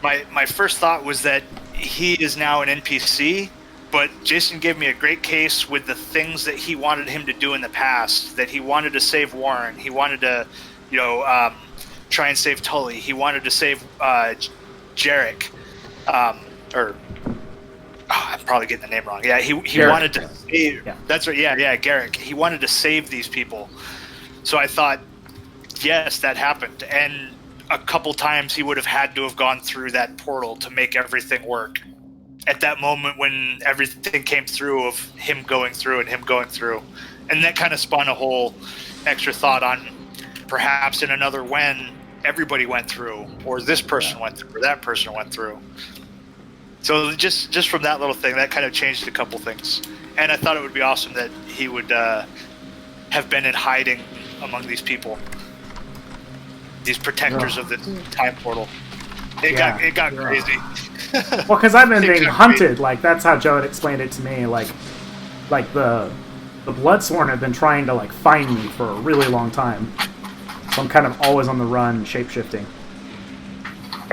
my first thought was that he is now an NPC. But Jason gave me a great case with the things that he wanted him to do in the past. That he wanted to save Warren. He wanted to, try and save Tully. He wanted to save Jarek, I'm probably getting the name wrong. Yeah, he Garrick. wanted to save. Yeah. That's right. Yeah, Garrick. He wanted to save these people. So I thought, yes, that happened. And a couple times he would have had to have gone through that portal to make everything work. At that moment when everything came through of him going through and him going through. And that kind of spun a whole extra thought on perhaps in another when everybody went through, or this person went through, or that person went through. So just from that little thing, that kind of changed a couple things. And I thought it would be awesome that he would have been in hiding among these people, these protectors of the time portal. It got crazy. Well, because I've been being Exactly. hunted, like that's how Joe had explained it to me, like the the Bloodsworn have been trying to, like, find me for a really long time. So I'm kind of always on the run, shape-shifting.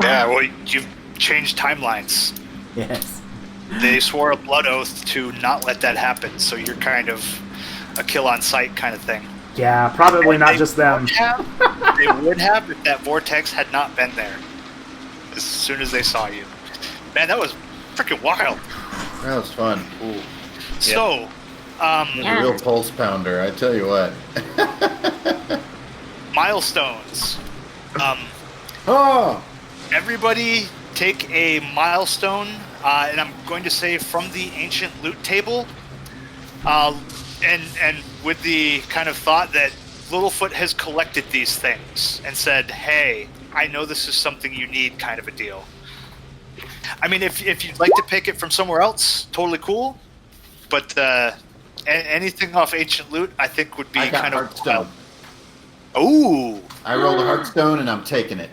Yeah, well, you've changed timelines. Yes. They swore a blood oath to not let that happen, so you're kind of a kill on sight kind of thing. Yeah, probably not just them. They would have if that vortex had not been there. As soon as they saw you. Man, that was freaking wild. That was fun. Ooh. So, It was a real pulse pounder, I tell you what. milestones. Oh! Everybody take a milestone, and I'm going to say from the ancient loot table, and with the kind of thought that Littlefoot has collected these things and said, hey, I know this is something you need, kind of a deal. I mean, if you'd like to pick it from somewhere else, totally cool. But anything off ancient loot, I think would be I got kind of Heartstone. Ooh, I rolled a Heartstone and I'm taking it.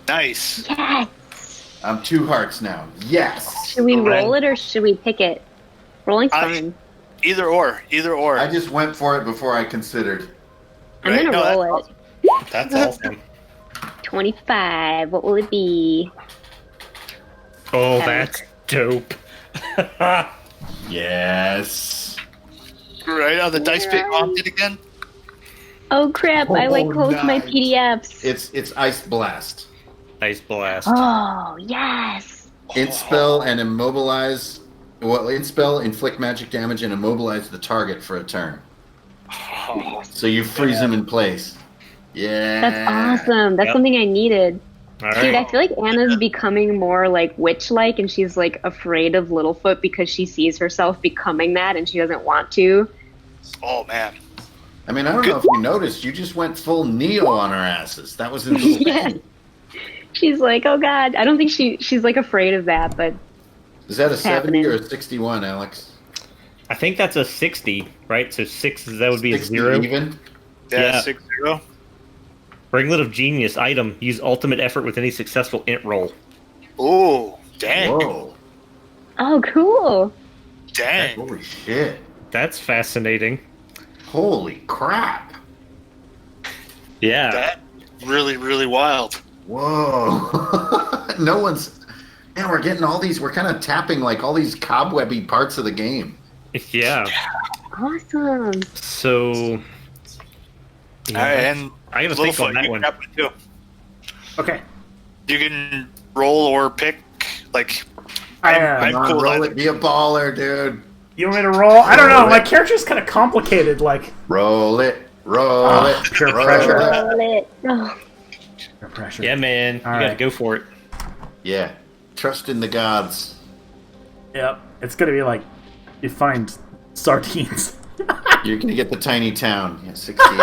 nice. Yes. I'm 2 hearts now. Yes! Should we roll it or should we pick it? Rolling's fine. Either or. I just went for it before I considered. I'm gonna No, roll it. That's awesome. 25. What will it be? Oh, that's dope. Yes. Right on the dice being haunted again. Oh crap! I like Oh, closed my nice. PDFs. It's Ice Blast. Nice blast. Oh yes. Inspel and immobilize. Well, Inspel, inflict magic damage, and immobilize the target for a turn. So you freeze him in place. Yeah. That's awesome. That's Yep. something I needed. All Dude, I right. feel like Anna's becoming more like witch-like, and she's like afraid of Littlefoot because she sees herself becoming that, and she doesn't want to. Oh man. I mean, I don't know if you noticed, you just went full Neo on our asses. That was in the Yeah. She's like, oh god. I don't think she's like afraid of that, but Is that a 70 happening. or a 61, Alex? I think that's a 60, right? So 6, that would be a 60 0. even? Yeah, Yeah. 6-0. Ringlet of Genius item. Use ultimate effort with any successful int roll. Ooh, dang. Whoa. oh cool. Dang. Holy shit. That's fascinating. Holy crap. Yeah. That really, really wild. Whoa. No one's... Man, we're getting all these... We're kind of tapping like all these cobwebby parts of the game. Yeah. Awesome. So. Yeah, All right, and I gotta think on Littlefoot, that you one. grab it too. Okay. You can roll or pick. Like, I, I'm Come on, cool with roll either. it. Be a baller, dude. you want me to roll? I don't know. Roll My it. character's kind of complicated. Like, Roll it. Roll Ah, it. pure roll pressure. it. Roll it. Oh, no pressure. Yeah, man. You All gotta right. go for it. Yeah. Trust in the gods. Yep. It's gonna be like you find sardines. You're going to get the tiny town. Yeah, 68.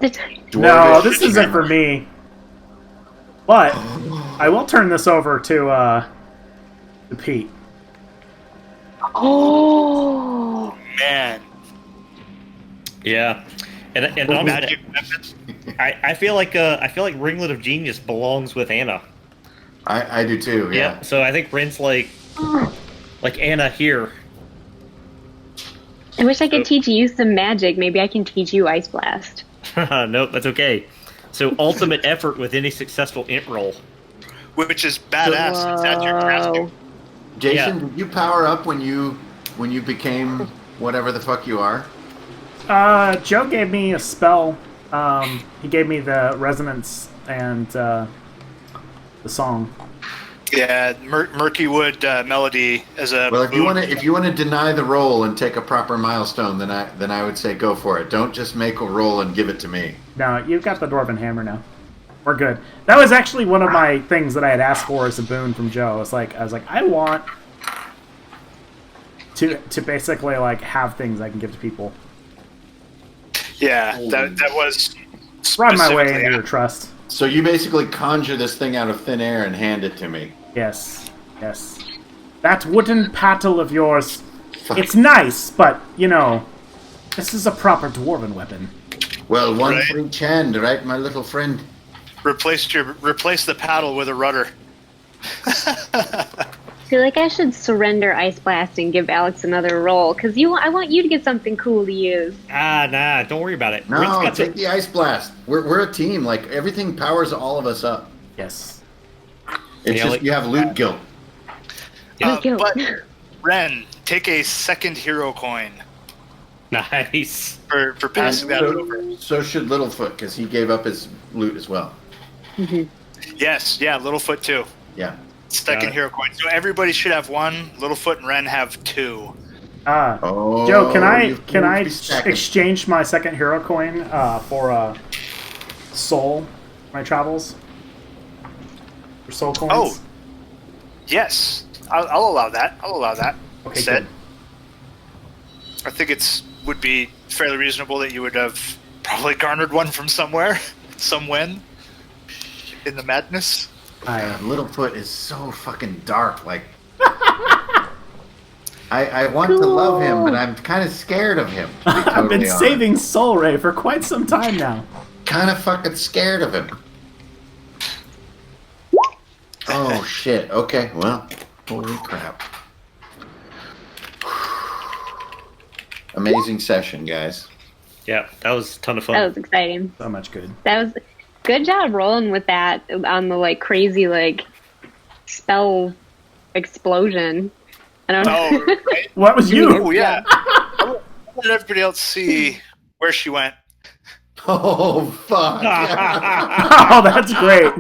the No, Dwarvish this isn't for hammer. me. But I will turn this over to Pete. oh. Man. Yeah. And on that, Magic weapons. I feel like Ringlet of Genius belongs with Anna. I do too, yeah. So I think Rin's like Anna here. I wish I could teach you some magic. Maybe I can teach you Ice Blast. Nope, that's okay. So ultimate effort with any successful int roll. Which is badass. Is that your casting? Jason, Yeah. did you power up when you became whatever the fuck you are? Joe gave me a spell. He gave me the resonance and the song. Yeah, Murky Wood melody as a. Well, if you boon. want to deny the roll and take a proper milestone, then I would say go for it. Don't just make a roll and give it to me. No, you've got the Dwarven Hammer now. We're good. That was actually one of my things that I had asked for as a boon from Joe. I was like, I want to basically like have things I can give to people. Yeah, that was. Run my way specifically- into your trust. So you basically conjure this thing out of thin air and hand it to me. Yes, yes. That wooden paddle of yours, Fuck. it's nice, but, you know, this is a proper Dwarven weapon. Well, one Right. for each hand, right, my little Replace the paddle with a rudder. feel like I should surrender Ice Blast and give Alex another roll, because I want you to get something cool to use. Nah, don't worry about it. No, Ritz got take the ice blast. We're a team. Like everything powers all of us up. Yes. It's Yeah, just like- you have loot guilt. Let's go. But Ren, take a second hero coin Nice. for passing that over. So should Littlefoot because he gave up his loot as well. Yes, yeah, Littlefoot too. Yeah. Second hero coin. So everybody should have one. Littlefoot and Ren have two. Oh, Joe, can I you be stacking. exchange my second hero coin for a soul? My travels for soul coins. Oh, yes. I'll allow that. I'll allow that. Okay, Set. good. I think would be fairly reasonable that you would have probably garnered one from somewhere, some win in the madness. God, Littlefoot is so fucking dark. Like, I want to love him, but I'm kind of scared of him. To be I've totally been honest. saving Soul Ray for quite some time now. Kind of fucking scared of him. Oh shit. Okay. Well, holy crap. Amazing session, guys. Yeah, that was a ton of That fun. was exciting. So much good. That was good job rolling with that on the like crazy like spell explosion. I don't know. Oh, right. What was you? Oh, yeah. I'll let everybody else see where she went. Oh fuck. Oh, that's great.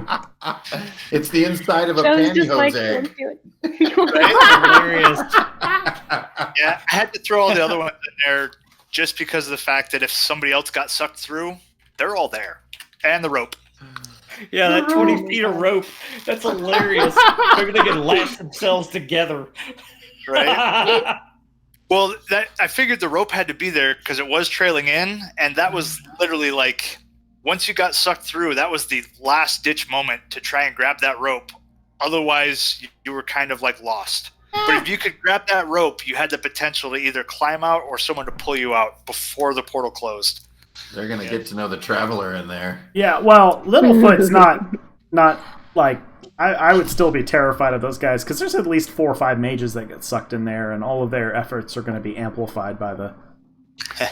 It's the inside of a I was just pantyhose like, egg. let's do it. Hilarious. Yeah, I had to throw all the other ones in there just because of the fact that if somebody else got sucked through, they're all there. And the rope. Yeah, that 20 feet of rope. That's hilarious. Maybe they can lash themselves together. Right? Well, I figured the rope had to be there because it was trailing in, and that was literally like, once you got sucked through, that was the last ditch moment to try and grab that rope. Otherwise, you were kind of like lost. But if you could grab that rope, you had the potential to either climb out or someone to pull you out before the portal closed. They're gonna get to know the traveler in there. Yeah, well, Littlefoot's not like I would still be terrified of those guys because there's at least 4 or 5 mages that get sucked in there, and all of their efforts are going to be amplified by the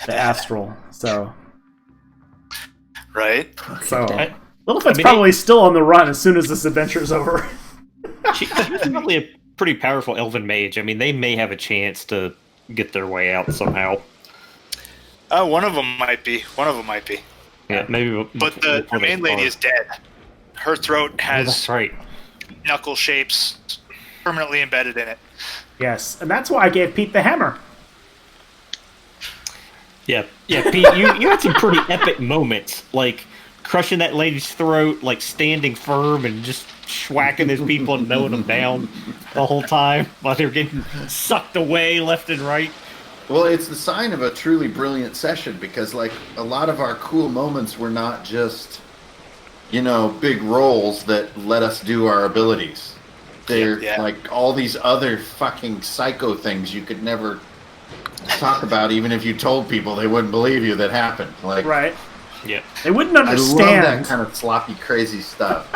astral. So Right? Littlefoot's I mean, probably still on the run as soon as this adventure's over. She's probably a pretty powerful elven mage. I mean, they may have a chance to get their way out somehow. One of them might be. Yeah, maybe. But the main lady is dead. Her throat Oh, has that's right. knuckle shapes permanently embedded in it. Yes, and that's why I gave Pete the hammer. Yeah, Pete, you had some pretty epic moments, like crushing that lady's throat, like standing firm and just schwacking those people and mowing them down the whole time while they were getting sucked away left and right. Well, it's the sign of a truly brilliant session because, like, a lot of our cool moments were not just, big rolls that let us do our abilities. They're like all these other fucking psycho things you could never talk about, even if you told people they wouldn't believe you that happened. Like, Right. Yeah, They wouldn't I love understand. that kind of sloppy, crazy stuff.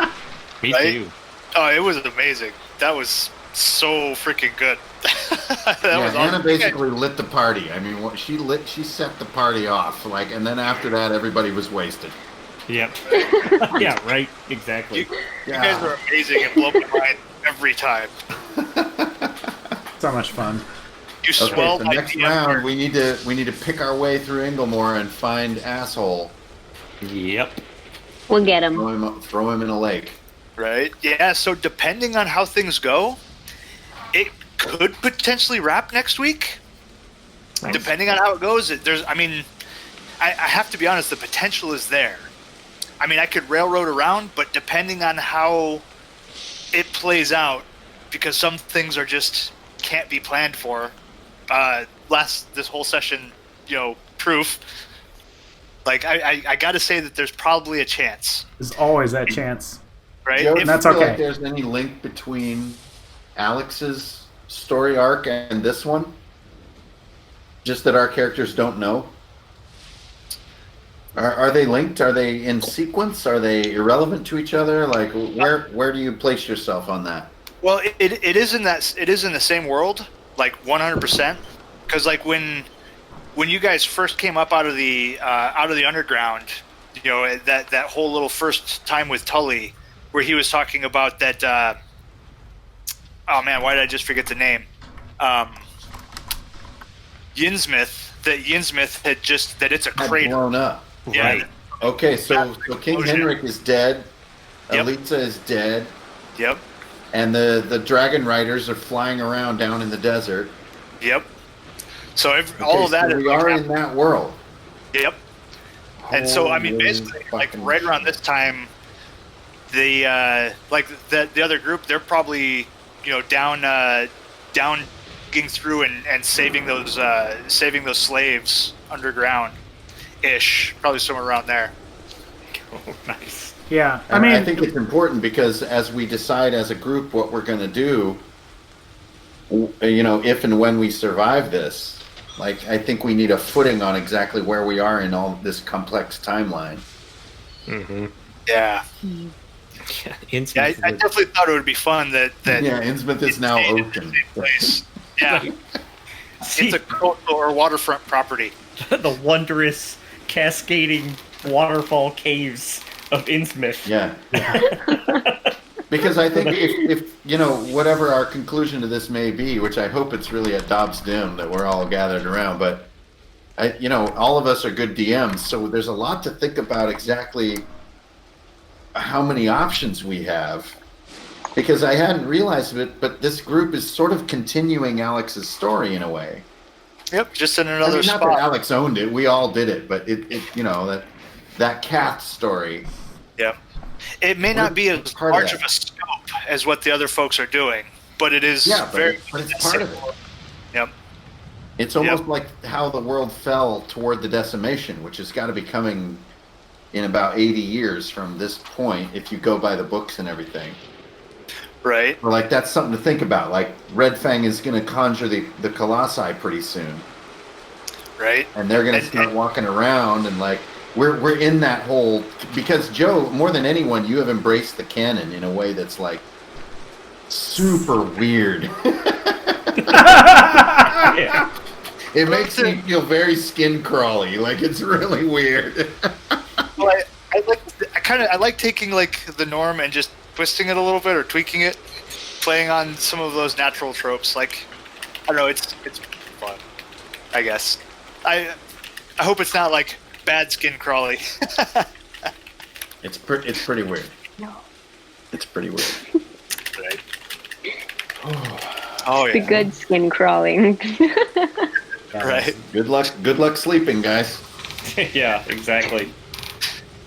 me Right? too. Oh, it was amazing. That was so freaking good. That was Hannah awesome. basically lit the party. I mean, she set the party off. Like, and then after that, everybody was wasted. Yep. Yeah, right. Exactly. You guys were amazing and blow my mind every time. So much fun. You Okay, swelled so my next DM round card. we need to pick our way through Inglemore and find asshole. Yep. We'll get him. Throw him in a lake. Right? Yeah, so depending on how things go, it could potentially wrap next week. Nice. Depending on how it goes, I have to be honest, the potential is there. I mean, I could railroad around, but depending on how it plays out, because some things are just can't be planned for. This whole session, proof. Like, I got to say that there's probably a chance, There's always that chance. right? Joe, If- do that's you feel okay. like there's any link between Alex's story arc and this one? Just that our characters don't know? Are they linked? Are they in sequence? Are they irrelevant to each other? Like, where do you place yourself on that? Well, it is in the same world, like 100%. Because like when you guys first came up out of the underground, you know, that whole little first time with Tully, where he was talking about that. Oh man, why did I just forget the name? Yinsmith. That Yinsmith had just that it's a Had crater. blown up. Yeah. Right. Okay, so King Explosion. Henrik is dead. Yep. Elitza is dead. Yep. And the dragon riders are flying around down in the desert. Yep. So Okay, all of that so is we are in that world. Yep. And so I mean, Holy basically, like fucking right around shit. this time, the the other group, they're probably down digging through and saving those slaves underground, ish, probably somewhere around there. Oh, nice. Yeah, I And mean, I think it's important because as we decide as a group what we're going to do, if and when we survive this, like I think we need a footing on exactly where we are in all this complex timeline. Mm-hmm. Yeah. Yeah, Yeah, I definitely thought it would be fun that Yeah, Innsmouth is now stayed in open. the same place. Yeah, See, it's a coastal or waterfront property. the wondrous cascading waterfall caves of Innsmouth. Yeah. Because I think if whatever our conclusion to this may be, which I hope it's really a Dobbs Dim that we're all gathered around, but all of us are good DMs, so there's a lot to think about exactly how many options we have. Because I hadn't realized it, but this group is sort of continuing Alex's story in a way. Yep, just in I another mean, not spot. that Alex owned it, we all did it, but that Kath story. Yep. It may not be as part of large that. of a scope as what the other folks are doing, but it is Yeah, very. but it's part of it. Yep. It's almost like how the world fell toward the decimation, which has got to be coming in about 80 years from this point, if you go by the books and everything. Right. Or like that's something to think about. Like Red Fang is going to conjure the Colossi pretty soon, Right. and they're going to And- start walking around and like we're in that whole because Joe, more than anyone, you have embraced the canon in a way that's like super weird. Yeah. It makes me feel very skin crawly. Like it's really weird. Well, I like taking like the norm and just twisting it a little bit or tweaking it, playing on some of those natural tropes. Like I don't know, it's fun. I guess. I hope it's not like bad skin crawly. It's pretty weird. No. It's pretty weird. Right. Oh The yeah. good skin crawling. Right. Good luck sleeping, guys. Yeah, exactly.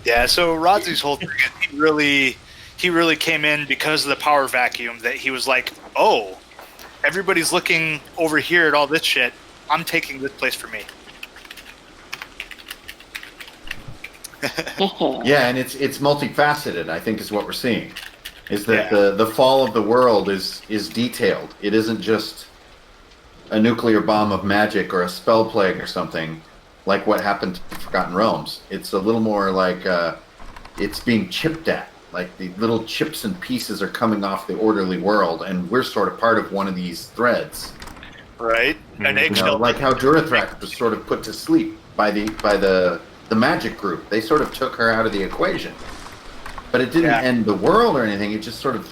Yeah. So Rodsy's whole thing, he really came in because of the power vacuum. That he was like, oh, everybody's looking over here at all this shit. I'm taking this place for me. Yeah, and it's multifaceted, I think is what we're seeing. Is that Yeah. the fall of the world is detailed. It isn't just a nuclear bomb of magic or a spell plague or something like what happened to Forgotten Realms. It's a little more like it's being chipped at. Like the little chips and pieces are coming off the orderly world, and we're sort of part of one of these threads. Right. An You eggshell. know, like how Durathrax was sort of put to sleep by the magic group. They sort of took her out of the equation. But it didn't Yeah. end the world or anything. It just sort of,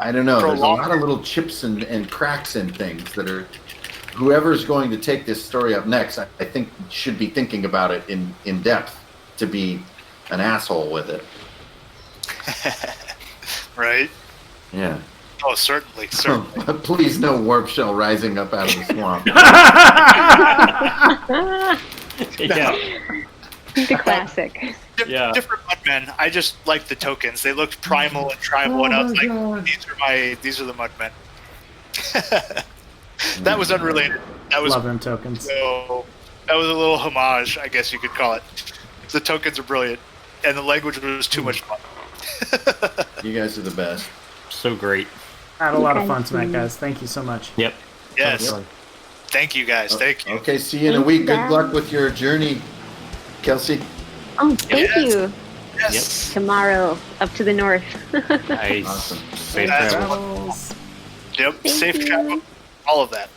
I don't know. There's a Prolonged. lot of little chips and cracks in things that are, whoever's going to take this story up next, I think should be thinking about it in depth to be an asshole with it. Right. Yeah. Oh, certainly. Please no warp shell rising up out of the swamp. Yeah. The classic. Yeah. Different mudmen. I just like the tokens. They looked primal and tribal, and I was like, God. these are the mudmen. That was unrelated. That was love them tokens. so. That was a little homage, I guess you could call it. The tokens are brilliant, and the language was too much fun. You guys are the best. So great. I had a lot of fun Thank you. tonight, guys. Thank you so much. Yep. Yes. Fun. Thank you, guys. Thank you. Okay, see you in a Thanks, week. Good guys. luck with your journey, Kelsey. Oh, thank Yes. you. Yes. tomorrow up to the north. Nice. Awesome. Safe That's travel. Travels. Yep. Thank Safe you. travel. All of that.